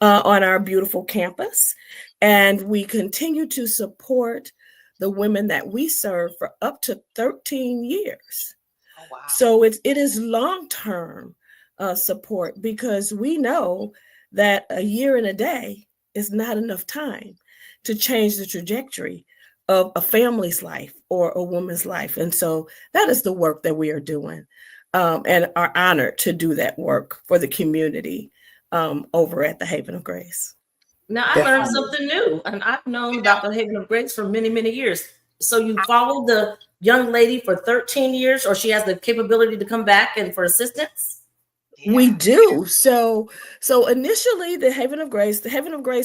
on our beautiful campus, and we continue to support the women that we serve for up to 13 years. Oh, wow. So it is long-term support, because we know that a year and a day is not enough time to change the trajectory of a family's life or a woman's life. And so that is the work that we are doing, and are honored to do that work for the community over at the Haven of Grace. Now I learned something new, and I've known about the Haven of Grace for many, many years. So you followed the young lady for 13 years, or she has the capability to come back and for assistance? We do. So initially the Haven of Grace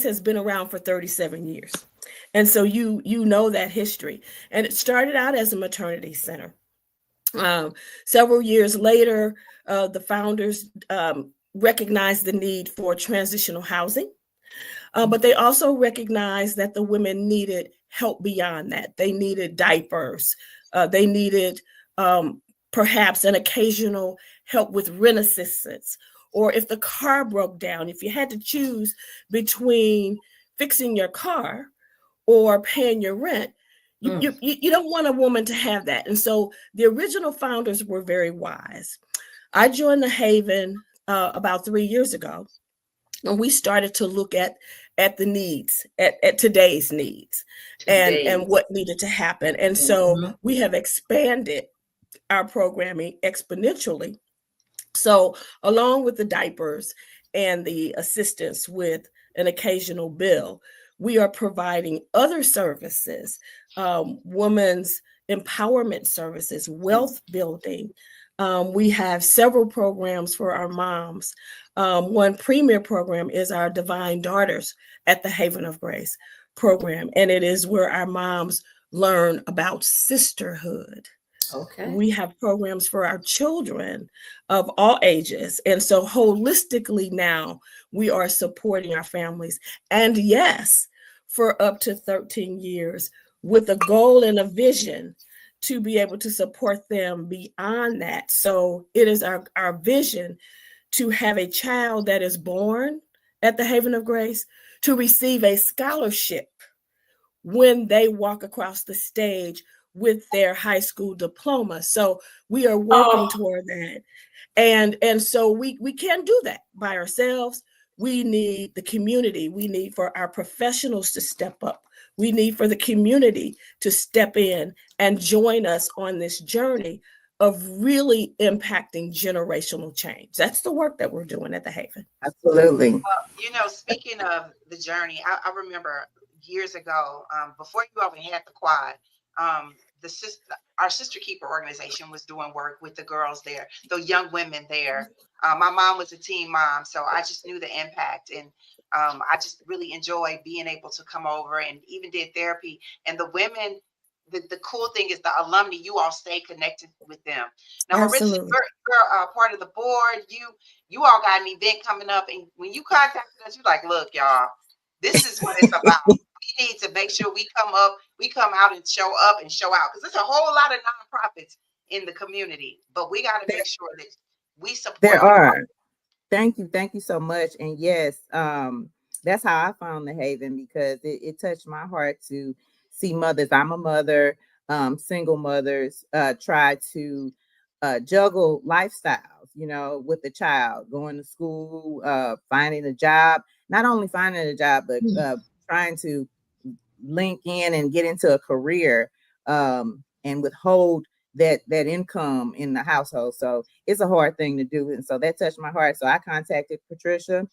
has been around for 37 years. And so you know that history. And it started out as a maternity center. Several years later, the founders recognized the need for transitional housing. But they also recognized that the women needed help beyond that. They needed diapers. They needed perhaps an occasional help with rent assistance. Or if the car broke down, if you had to choose between fixing your car or paying your rent, you don't want a woman to have that. And so the original founders were very wise. I joined the Haven about 3 years ago, and we started to look at the needs, at today's needs, and what needed to happen. And so we have expanded our programming exponentially. So along with the diapers and the assistance with an occasional bill, we are providing other services, women's empowerment services, wealth building. We have several programs for our moms. One premier program is our Divine Daughters at the Haven of Grace program, and it is where our moms learn about sisterhood. Okay. We have programs for our children of all ages. And so holistically now we are supporting our families. And yes, for up to 13 years with a goal and a vision to be able to support them beyond that. So it is our vision to have a child that is born at the Haven of Grace to receive a scholarship when they walk across the stage with their high school diploma. So we are working toward that. And so we can't do that by ourselves. We need the community. We need for our professionals to step up. We need for the community to step in and join us on this journey of really impacting generational change. That's the work that we're doing at the Haven. Absolutely. Speaking of the journey, I remember years ago, before you even had the quad, our sister keeper organization was doing work with the girls there, the young women there. My mom was a teen mom, so I just knew the impact, and I just really enjoyed being able to come over and even did therapy. And the women, the cool thing is the alumni, you all stay connected with them. Now, Marissa, you're part of the board. You all got an event coming up, and when you contacted us, you're like, look, y'all, this is what it's about. We need to make sure we come out and show up and show out, because there's a whole lot of nonprofits in the community, but we got to make sure that we support. There are. Thank you so much. And yes, that's how I found the Haven, because it touched my heart to see mothers. I'm a mother, single mothers try to juggle lifestyles, you know, with the child, going to school, finding a job, not only finding a job, but trying to link in and get into a career, and withhold that income in the household. So it's a hard thing to do. And so that touched my heart. So I contacted Patricia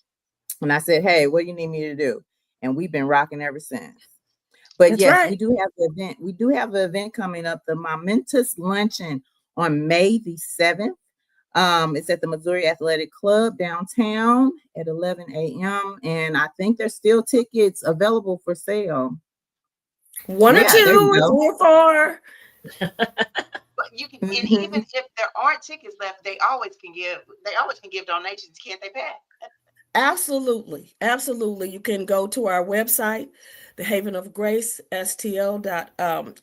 and I said, hey, what do you need me to do? And we've been rocking ever since. But That's yes, right. we do have the event. We do have an event coming up, the Momentous Luncheon on May the 7th. It's at the Missouri Athletic Club downtown at 11 a.m. And I think there's still tickets available for sale. One or Yeah, there you two, go. 3 or 4. But you can, and even if there aren't tickets left, they always can give donations, can't they, Pat? Absolutely. Absolutely. You can go to our website, the Haven of Grace, STL.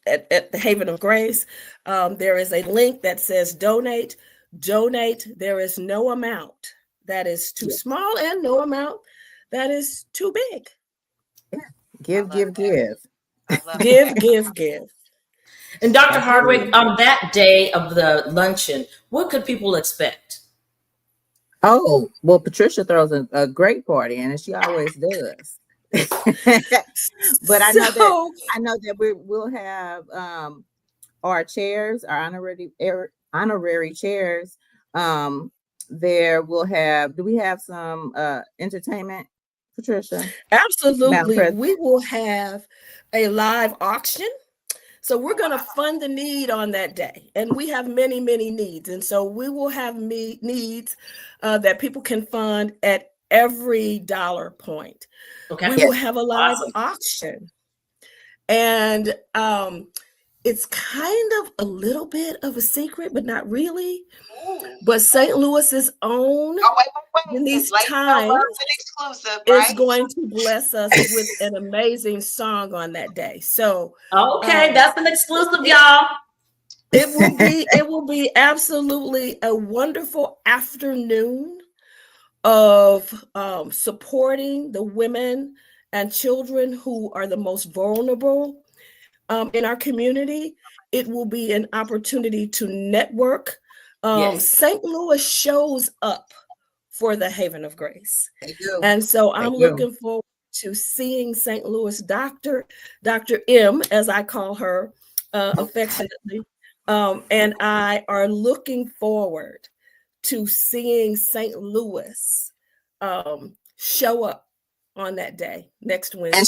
At the Haven of Grace. There is a link that says donate. Donate. There is no amount that is too small and no amount that is too big. Give. I love Give, that. give. And Dr. That's Hardwick, good. on that day of the luncheon, what could people expect? Oh, well, Patricia throws a great party, and she always does. But I know that we'll have our chairs, our honorary chairs. There we'll have. Do we have some entertainment, Patricia? Absolutely. We will have a live auction. So we're going to fund the need on that day. And we have many, many needs. And so we will have needs that people can fund at every dollar point. Okay. We will have a live auction. And it's kind of a little bit of a secret, but not really. But St. Louis's own Denise Time is going to bless us with an amazing song on that day. So okay, that's an exclusive, y'all. It will be absolutely a wonderful afternoon of supporting the women and children who are the most vulnerable in our community. It will be an opportunity to network. St. Louis shows up for the Haven of Grace. And so I'm looking forward to seeing St. Louis Dr. M, as I call her affectionately, and I are looking forward to seeing St. Louis show up on that day next Wednesday. And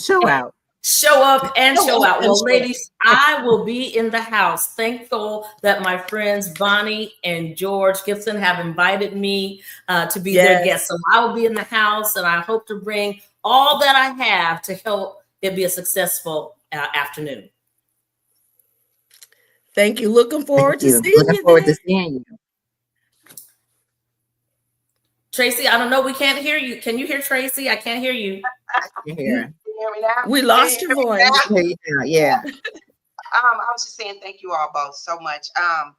show out. Show up and show out. Well, ladies, I will be in the house. Thankful that my friends Bonnie and George Gibson have invited me to be their guests. So I will be in the house, and I hope to bring all that I have to help it be a successful afternoon. Thank you. Looking forward to seeing you. Tracy, I don't know. We can't hear you. Can you hear Tracy? I can't hear you. Can hear me now? We lost your voice. Yeah. I was just saying thank you all both so much. I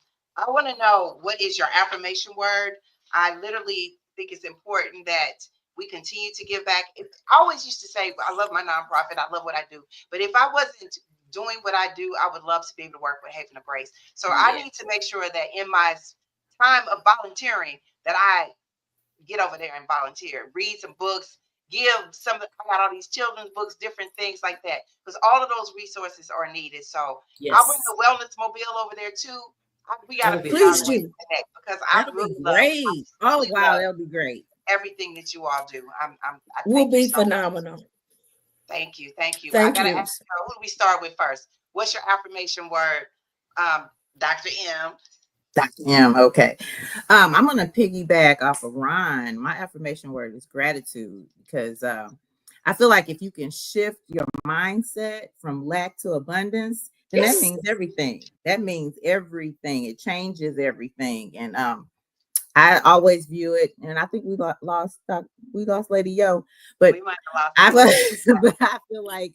want to know, what is your affirmation word? I literally think it's important that we continue to give back. I always used to say, I love my nonprofit. I love what I do. But if I wasn't doing what I do, I would love to be able to work with Haven of Grace. So I need to make sure that in my time of volunteering that I get over there and volunteer, read some books, give I got all these children's books, different things like that, because all of those resources are needed. So I'll bring the wellness mobile over there too. We got to please do because I really love. That'll be great. Everything that you all do, will be phenomenal. Much. Thank you. I gotta ask you, who do we start with first? What's your affirmation word, Dr. M? Dr. M. Okay. I'm going to piggyback off of Ron. My affirmation word is gratitude, because I feel like if you can shift your mindset from lack to abundance, then that means everything. That means everything. It changes everything. And I always view it, and I think we lost Lady Yo, but we might have lost but I feel like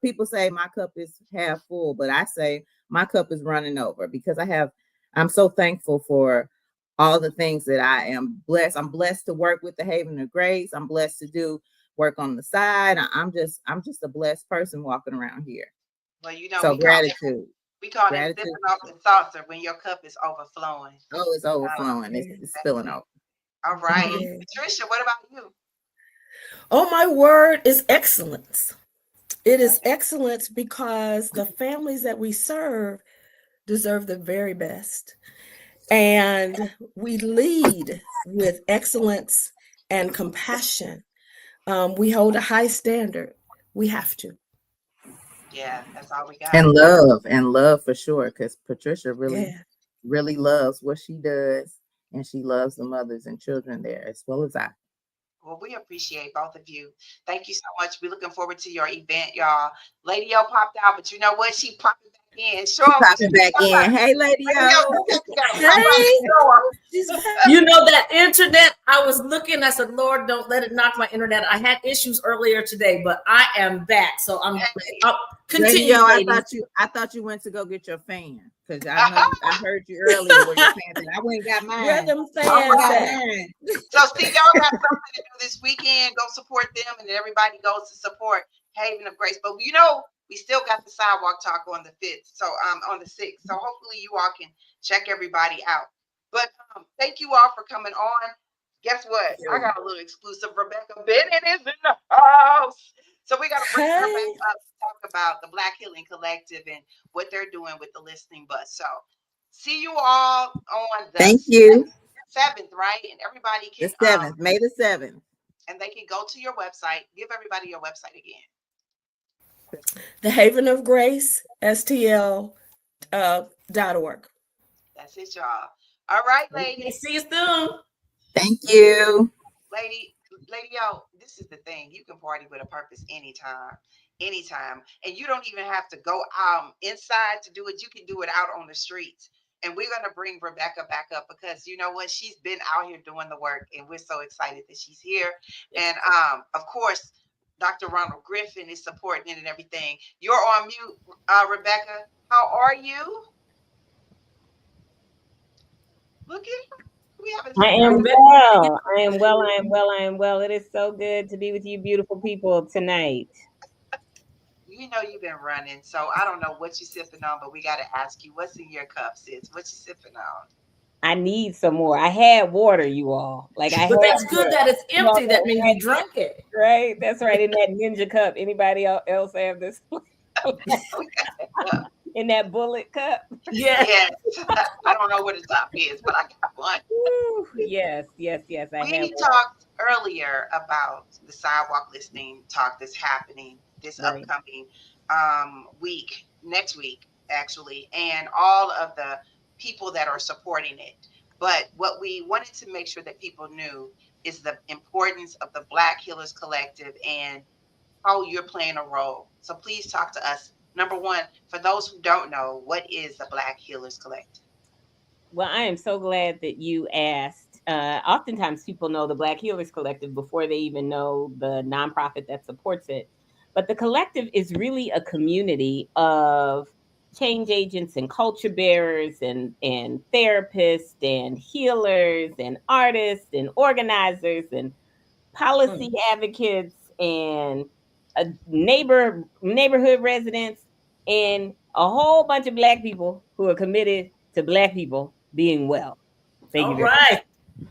people say my cup is half full, but I say my cup is running over, because I'm so thankful for all the things that I am blessed. I'm blessed to work with the Haven of Grace. I'm blessed to do work on the side. I'm just a blessed person walking around here. Well, so gratitude. We call that Gratitude. sipping off the saucer when your cup is overflowing. Oh, it's overflowing. Yeah. It's That's spilling it. over. All right. Yeah. Patricia, what about you? Oh, my word is excellence. It is Okay. excellence because the families that we serve deserve the very best. And we lead with excellence and compassion. We hold a high standard. We have to. Yeah, that's all we got. And love for sure. Because Patricia really, Yeah. really loves what she does, and she loves the mothers and children there as well as I. Well, we appreciate both of you. Thank you so much. We're looking forward to your event, y'all. Lady O popped out, but you know what? She popping back in. Show She up. popping back in. Hey, Lady Lady O, O. you gotta pop out and Hey, show up. she's back. You know that internet, I was looking, I said, Lord, don't let it knock my internet. I had issues earlier today, but I am back. So I'm Hey. up. Lady Continue, O, ladies. I thought you went to go get your fan. Because I know I heard you earlier where your fans at. I went and got Where mine. them I fans went and got at? mine. So, see, y'all got something to do this weekend. Go support them, and everybody goes to support Haven of Grace. But you know, we still got the sidewalk talk on the 5th, so on the 6th. So hopefully you all can check everybody out. But thank you all for coming on. Guess what? I got a little exclusive. Rebecca Bennett is in the house. So we got to bring her back Hey. up to talk about the Black Healing Collective and what they're doing with the listening bus. So see you all on the Thank you. 7th, right? And everybody The can 7th, May the 7th. and they can go to your website. Give everybody your website again. The Haven of Grace, STL .org. That's it, y'all. All right, Okay, ladies. see you soon. Thank you. Lady, yo, this is the thing. You can party with a purpose anytime. And you don't even have to go inside to do it. You can do it out on the streets. And we're gonna bring Rebecca back up because you know what? She's been out here doing the work, and we're so excited that she's here. And of course, Dr. Ronald Griffin is supporting it and everything. You're on mute, Rebecca. How are you? Look at her. We haven't I seen her. am well. I am well. I am well. I am well. It is so good to be with you, beautiful people, tonight. You know you've been running, so I don't know what you're sipping on, but we got to ask you, what's in your cup, sis? What you sipping on? I need some more. I had water, you all. Like I had But that's good water. that it's You all empty. That know, means you drank it. right? That's right. In that ninja cup. Anybody else have this? In that bullet cup? Yeah. Yes. I don't know what the top is, but I got one. Woo, yes. I have We one. talked earlier about the sidewalk listening talk that's happening this Right. upcoming week, next week, actually, and all of the people that are supporting it. But what we wanted to make sure that people knew is the importance of the Black Healers Collective and how you're playing a role. So please talk to us. Number one, for those who don't know, what is the Black Healers Collective? Well, I am so glad that you asked. Oftentimes, people know the Black Healers Collective before they even know the nonprofit that supports it. But the collective is really a community of change agents and culture bearers and therapists and healers and artists and organizers and policy advocates and neighborhood residents and a whole bunch of Black people who are committed to Black people being well. Thank you All very much. right.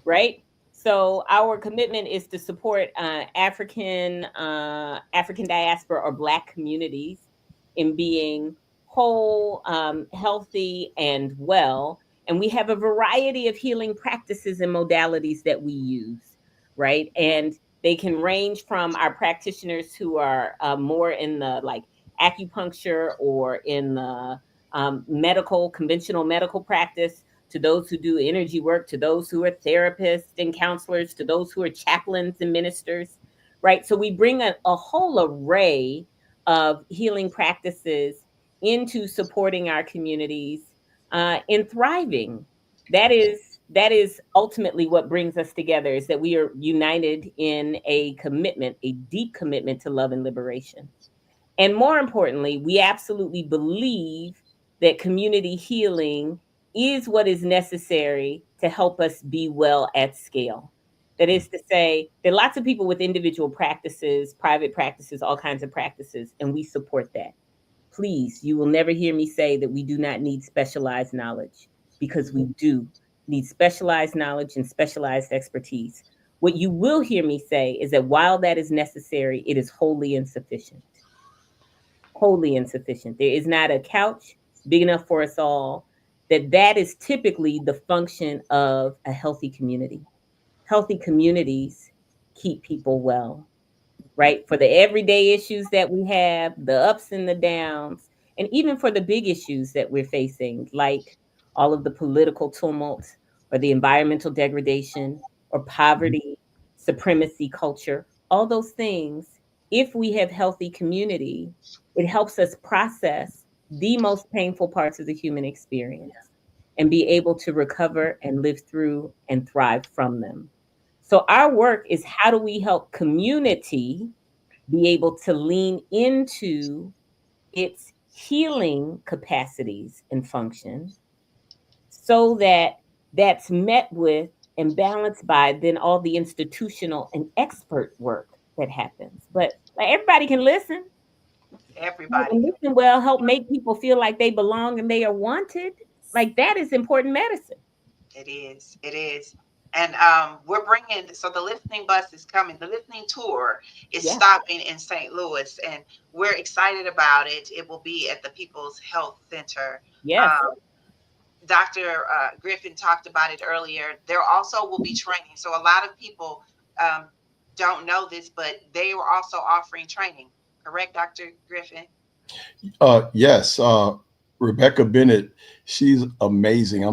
Right. So our commitment is to support African diaspora or Black communities in being whole, healthy, and well. And we have a variety of healing practices and modalities that we use, right? And they can range from our practitioners who are more in the like acupuncture or in the conventional medical practice, to those who do energy work, to those who are therapists and counselors, to those who are chaplains and ministers, right? So we bring a whole array of healing practices into supporting our communities in thriving. That is ultimately what brings us together, is that we are united in a commitment, a deep commitment to love and liberation. And more importantly, we absolutely believe that community healing is what is necessary to help us be well at scale. That is to say, there are lots of people with individual practices, private practices, all kinds of practices, and we support that. Please, you will never hear me say that we do not need specialized knowledge, because we do need specialized knowledge and specialized expertise. What you will hear me say is that while that is necessary, it is wholly insufficient. Wholly insufficient. There is not a couch big enough for us all. That is typically the function of a healthy community. Healthy communities keep people well, right? For the everyday issues that we have, the ups and the downs, and even for the big issues that we're facing, like all of the political tumult or the environmental degradation or poverty, supremacy culture, all those things. If we have healthy community, it helps us process the most painful parts of the human experience and be able to recover and live through and thrive from them. So our work is, how do we help community be able to lean into its healing capacities and function, so that that's met with and balanced by then all the institutional and expert work that happens. But like, everybody can listen. Everybody. And listen well, help make people feel like they belong and they are wanted. Like, that is important medicine. It is. It is. And we're bringing, so the listening bus is coming. The listening tour is stopping in St. Louis, and we're excited about it. It will be at the People's Health Center. Yes. Dr. Griffin talked about it earlier. There also will be training. So a lot of people don't know this, but they were also offering training. Correct, Dr. Griffin? Yes. Rebecca Bennett, she's amazing.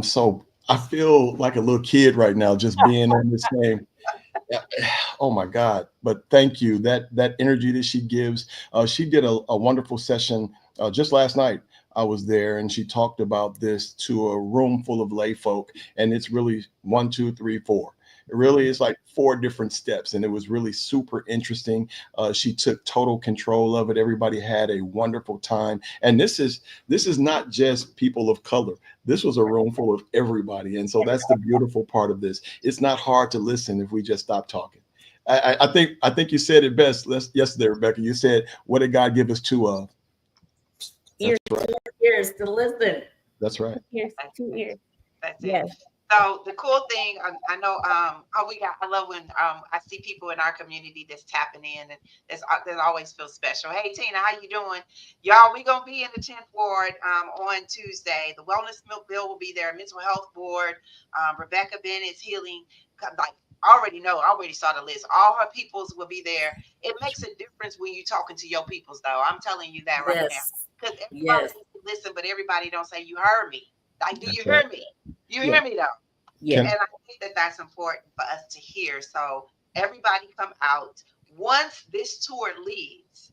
I feel like a little kid right now just being on this name. Oh my God. But thank you. That energy that she gives. She did a wonderful session just last night. I was there, and she talked about this to a room full of lay folk. And it's really 1, 2, 3, 4. It really is like 4 different steps, and it was really super interesting. She took total control of it. Everybody had a wonderful time. And this is not just people of color. This was a room full of everybody. And so that's the beautiful part of this. It's not hard to listen if we just stop talking. I think you said it best yesterday, Rebecca. You said, what did God give us 2 of? Ears, right. Ears to listen. That's right. Ears, 2 ears. That's it. So the cool thing, I know, I love when I see people in our community that's tapping in, and that always feels special. Hey, Tina, how you doing? Y'all, we going to be in the 10th Ward on Tuesday. The Wellness Milk Bill will be there, Mental Health Board, Rebecca Bennett's Healing, like, I already saw the list. All her peoples will be there. It makes a difference when you're talking to your peoples, though. I'm telling you that right now. Because everybody listen, but everybody don't say, you heard me. Like, do you hear me? You hear me, though? Yeah. And I think that that's important for us to hear. So everybody come out. Once this tour leaves,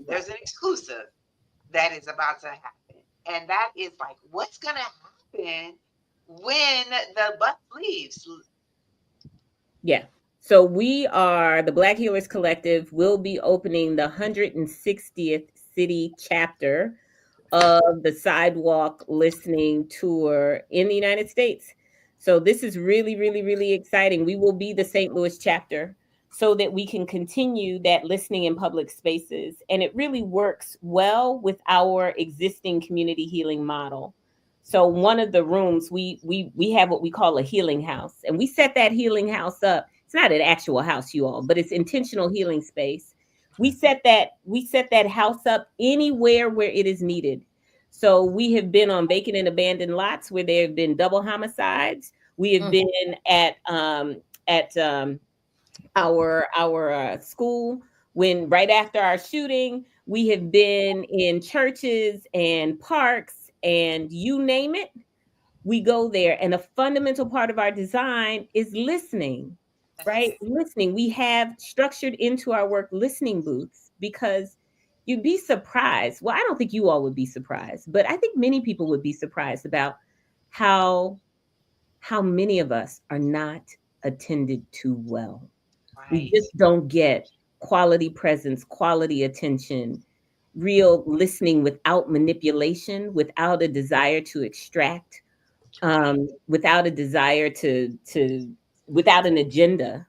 there's an exclusive that is about to happen. And that is like, what's going to happen when the bus leaves? Yeah. So the Black Healers Collective will be opening the 160th city chapter of the Sidewalk Listening Tour in the United States. So this is really, really, really exciting. We will be the St. Louis chapter, so that we can continue that listening in public spaces. And it really works well with our existing community healing model. So one of the rooms, we have what we call a healing house, and we set that healing house up. It's not an actual house, you all, but it's intentional healing space. We set that house up anywhere where it is needed. So we have been on vacant and abandoned lots where there have been double homicides. We have been at our school when right after our shooting. We have been in churches and parks, and you name it, we go there. And a fundamental part of our design is listening. Right? Listening. We have structured into our work listening booths, because you'd be surprised. Well, I don't think you all would be surprised, but I think many people would be surprised about how many of us are not attended to well. Right. We just don't get quality presence, quality attention, real listening without manipulation, without a desire to extract, without a desire without an agenda.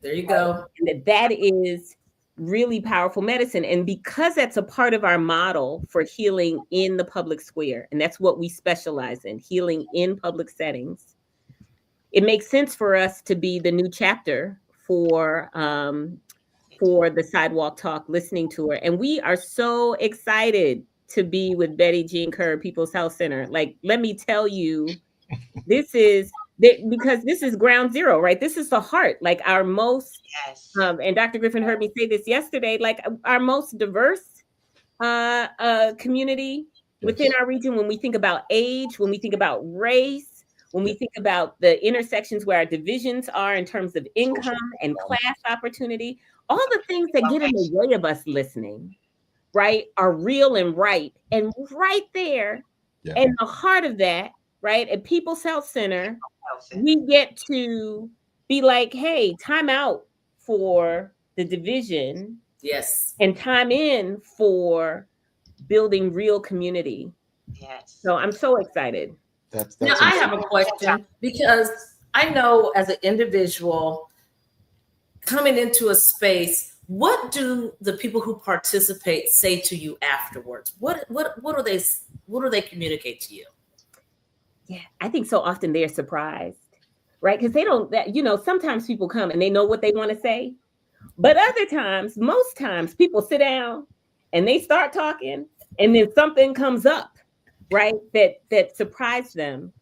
There you go. And that is really powerful medicine. And because that's a part of our model for healing in the public square, and that's what we specialize in, healing in public settings, it makes sense for us to be the new chapter for the Sidewalk Talk listening tour. And we are so excited to be with Betty Jean Kerr, People's Health Center. Like, let me tell you, because this is ground zero, right? This is the heart, like our most, and Dr. Griffin heard me say this yesterday, like our most diverse community within our region. When we think about age, when we think about race, when we think about the intersections where our divisions are in terms of income and class opportunity, all the things that get in the way of us listening, right, are real and right. And right there, in the heart of that, right, at People's Health Center, we get to be like, hey, time out for the division. Yes. And time in for building real community. Yes. So I'm so excited. Now I have a question, because I know as an individual coming into a space, what do the people who participate say to you afterwards? What do they communicate to you? Yeah, I think so often they're surprised, right? Because they don't, sometimes people come and they know what they want to say. But other times, most times, people sit down and they start talking, and then something comes up, right, that surprised them.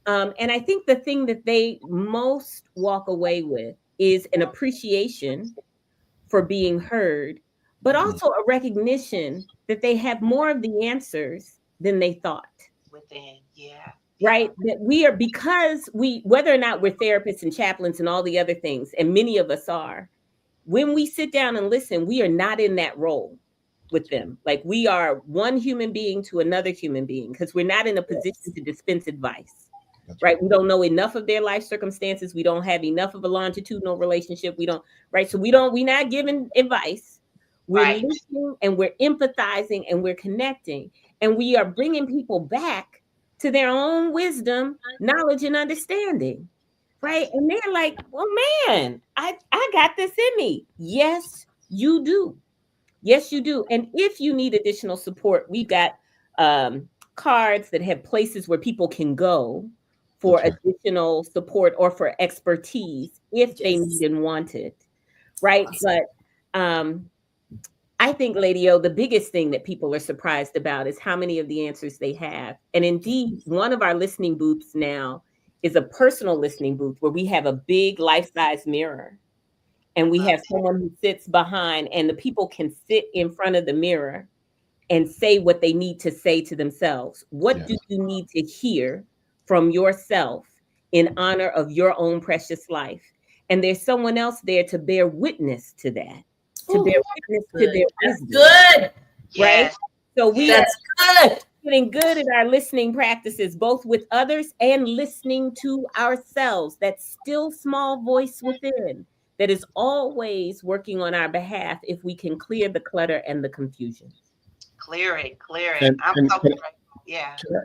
And I think the thing that they most walk away with is an appreciation for being heard, but also a recognition that they have more of the answers than they thought. Within, right? That we are, because whether or not we're therapists and chaplains and all the other things, and many of us are, when we sit down and listen, we are not in that role with them. Like, we are one human being to another human being, because we're not in a position to dispense advice, right? We don't know enough of their life circumstances. We don't have enough of a longitudinal relationship. We don't, right? So we're not giving advice. We're listening, and we're empathizing, and we're connecting, and we are bringing people back to their own wisdom, knowledge, and understanding. Right. And they're like, well, man, I got this in me. Yes, you do. Yes, you do. And if you need additional support, we've got cards that have places where people can go for additional support or for expertise if they need and want it. Right. But I think, Lady O, the biggest thing that people are surprised about is how many of the answers they have. And indeed, one of our listening booths now is a personal listening booth where we have a big life-size mirror, and we have someone who sits behind, and the people can sit in front of the mirror and say what they need to say to themselves. What do you need to hear from yourself in honor of your own precious life? And there's someone else there to bear witness to that, to bear witness to their wisdom. Good. Right? So that's good. Getting good at our listening practices, both with others and listening to ourselves. That still small voice within that is always working on our behalf if we can clear the clutter and the confusion. Clear it. Can I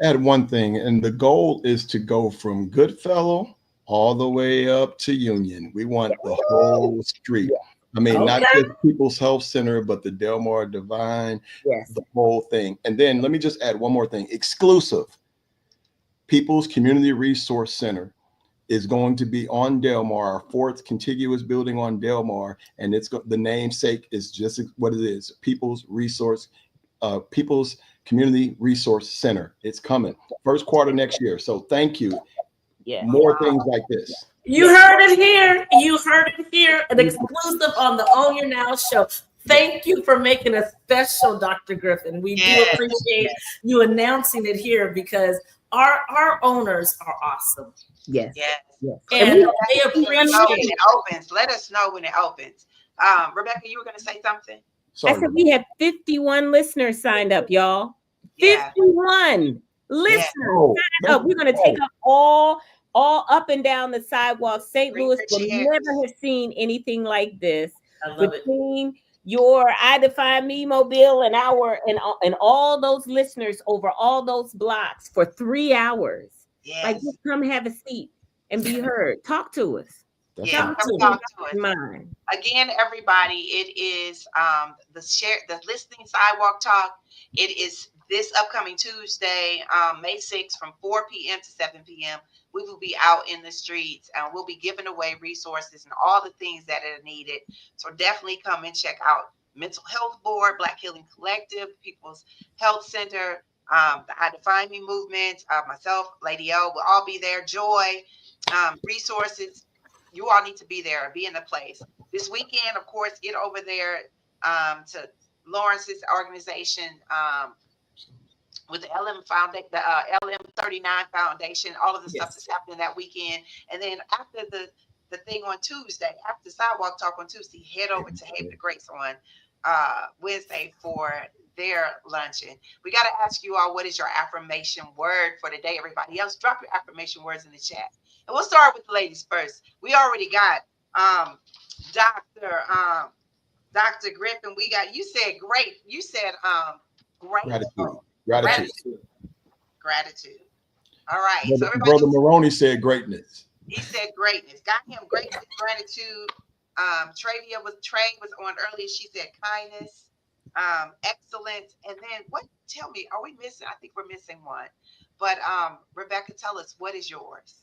add one thing? And the goal is to go from Goodfellow all the way up to Union. We want the whole street. I mean, not just People's Health Center, but the Delmar Divine, the whole thing. And then let me just add one more thing. Exclusive. People's Community Resource Center is going to be on Delmar, our fourth contiguous building on Delmar. And the namesake is just what it is. People's Community Resource Center. It's coming first quarter next year. So thank you. More things like this. You heard it here. You heard it here. An exclusive on the Own Your Now show. Thank you for making it special, Dr. Griffin. We do appreciate you announcing it here, because our owners are awesome. Yes. And they appreciate it opens. Let us know when it opens. Rebecca, you were going to say something? I said we have 51 listeners signed up, y'all. 51 listeners signed up. We're going to take up all up and down the sidewalk. St. Louis will never have seen anything like this. Between your I Define Me mobile and all those listeners over all those blocks for 3 hours. Like, just come have a seat and be heard. Talk to us. That's Yeah, right. come Something talk to us. mine. Again, everybody, it is the listening sidewalk talk. It is this upcoming Tuesday, May 6th from 4 p.m. to 7 p.m. We will be out in the streets and we'll be giving away resources and all the things that are needed. So definitely come and check out Mental Health Board, Black Healing Collective, People's Health Center, the I Define Me movement, myself, Lady O, will all be there. Joy, resources. You all need to be there, be in the place. This weekend, of course, get over there to Lawrence's organization with the LM Foundation, the LM39 Foundation, all of the stuff that's happening that weekend. And then after the thing on Tuesday, after Sidewalk Talk on Tuesday, head over to Haven of Grace on Wednesday for their luncheon. We got to ask you all, what is your affirmation word for the day? Everybody else, drop your affirmation words in the chat. And we'll start with the ladies first. We already got Dr. Griffin. We got, you said great. You said grateful. Gratitude. Gratitude. All right. Brother, So everybody, Brother Maroney said greatness. he said greatness. Got him greatness, gratitude. Trey was on earlier. She said kindness, excellence. And then what? Tell me, are we missing? I think we're missing one. But Rebecca, tell us, what is yours?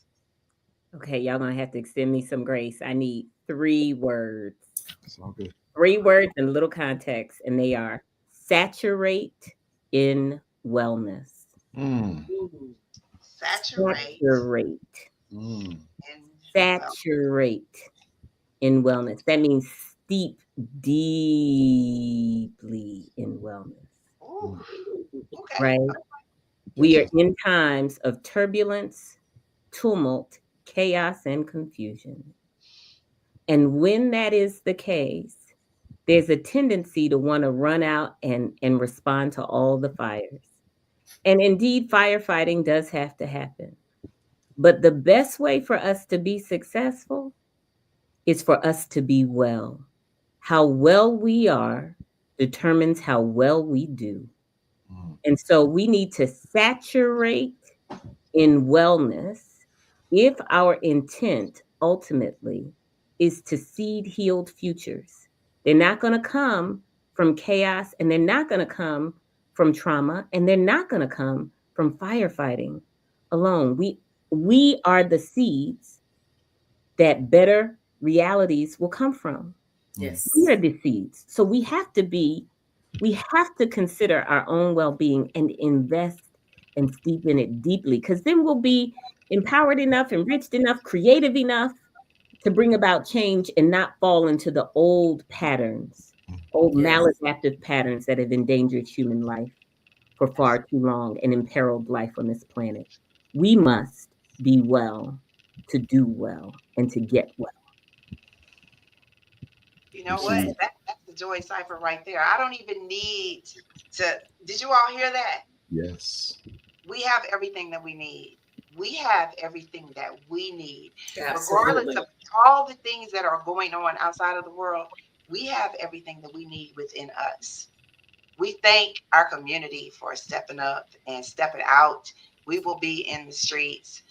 Okay, y'all gonna have to extend me some grace. I need 3 words. That's all good. 3 words in little context, and they are saturate in wellness. Saturate. Mm. Saturate in wellness. That means steep deeply in wellness. Ooh, okay. Right? We are in times of turbulence, tumult, chaos, and confusion. And when that is the case, there's a tendency to want to run out and respond to all the fires. And indeed, firefighting does have to happen. But the best way for us to be successful is for us to be well. How well we are determines how well we do. And so we need to saturate in wellness if our intent ultimately is to seed healed futures. They're not going to come from chaos, and they're not going to come from trauma, and they're not going to come from firefighting alone. We are the seeds that better realities will come from. Yes. We are the seeds. So we have to consider our own well-being and invest and steep in it deeply, because then we'll be empowered enough, enriched enough, creative enough to bring about change and not fall into the old patterns, old maladaptive patterns that have endangered human life for far too long and imperiled life on this planet. We must be well to do well and to get well. You know what? That's the Joy Cipher right there. I don't even need to. Did you all hear that? Yes. We have everything that we need. We have everything that we need. Absolutely. Regardless of all the things that are going on outside of the world, we have everything that we need within us. We thank our community for stepping up and stepping out. We will be in the streets.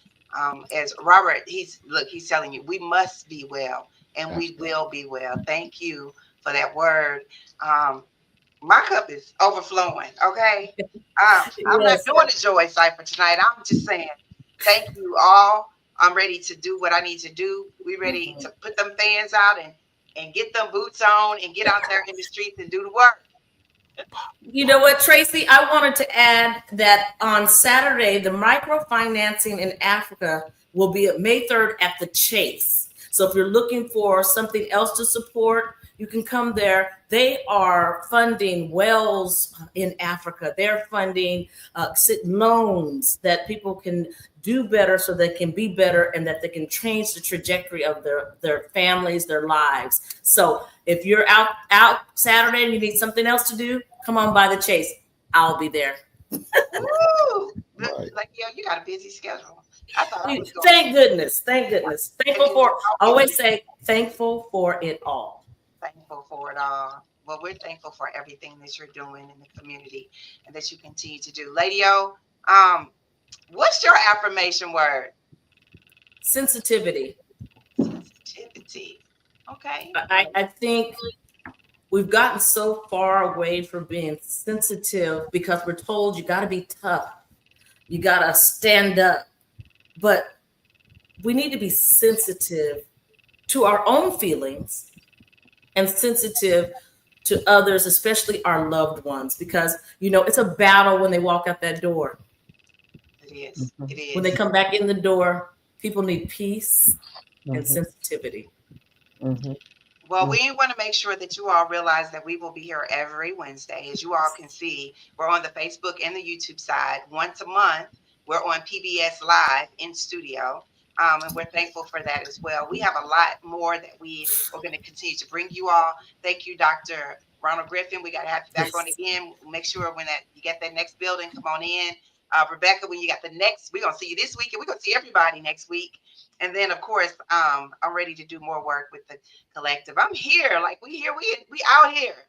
As Robert, he's telling you, we must be well, and we will be well. Thank you for that word. My cup is overflowing. Okay. I'm not doing the Joy Cipher tonight. I'm just saying, thank you all. I'm ready to do what I need to do. We ready to put them fans out and get them boots on and get out there in the streets and do the work. You know what, Tracy? I wanted to add that on Saturday, the microfinancing in Africa will be at May 3rd at the Chase. So if you're looking for something else to support, you can come there. They are funding wells in Africa. They're funding loans that people can do better so they can be better and that they can change the trajectory of their families, their lives. So if you're out Saturday and you need something else to do, come on by the Chase. I'll be there. Woo! Like, you got a busy schedule. I thought I was going. Thank goodness. Thankful for, always say thankful for it all. Thankful for it all. Well, we're thankful for everything that you're doing in the community and that you continue to do. Lady O, what's your affirmation word? Sensitivity. Sensitivity. sensitivity. Okay. I think we've gotten so far away from being sensitive because we're told you got to be tough, you got to stand up, but we need to be sensitive to our own feelings and sensitive to others, especially our loved ones, because it's a battle when they walk out that door. It is. It is. When they come back in the door, people need peace and sensitivity. Well, we want to make sure that you all realize that we will be here every Wednesday. As you all can see, we're on the Facebook and the YouTube side. Once a month, we're on PBS Live in studio. And we're thankful for that as well. We have a lot more that we are going to continue to bring you all. Thank you, Dr. Ronald Griffin. We got to have you back on again. We'll make sure when you get that next building, come on in. Rebecca, when you got the next, we're going to see you this week, and we're going to see everybody next week. And then, of course, I'm ready to do more work with the collective. I'm here. Like, we out here.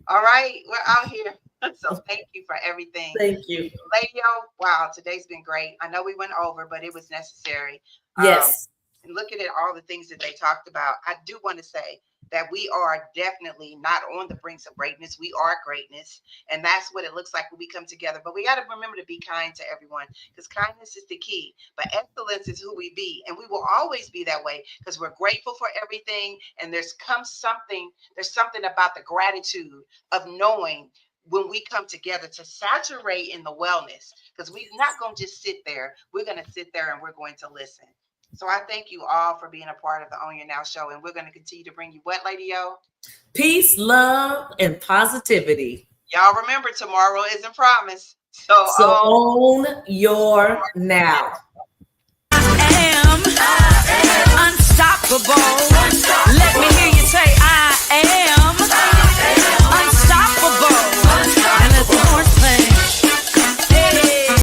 All right? We're out here. So thank you for everything. Thank you. Lady O, wow, today's been great. I know we went over, but it was necessary. Yes. And looking at all the things that they talked about, I do want to say that we are definitely not on the brinks of greatness. We are greatness. And that's what it looks like when we come together. But we got to remember to be kind to everyone, because kindness is the key. But excellence is who we be. And we will always be that way because we're grateful for everything. And there's something about the gratitude of knowing when we come together to saturate in the wellness, because we're not going to just sit there. We're going to sit there and we're going to listen. So I thank you all for being a part of the Own Your Now show. And we're going to continue to bring you what, Lady O? Peace, love, and positivity. Y'all remember, tomorrow isn't promised. So own your now. I am unstoppable.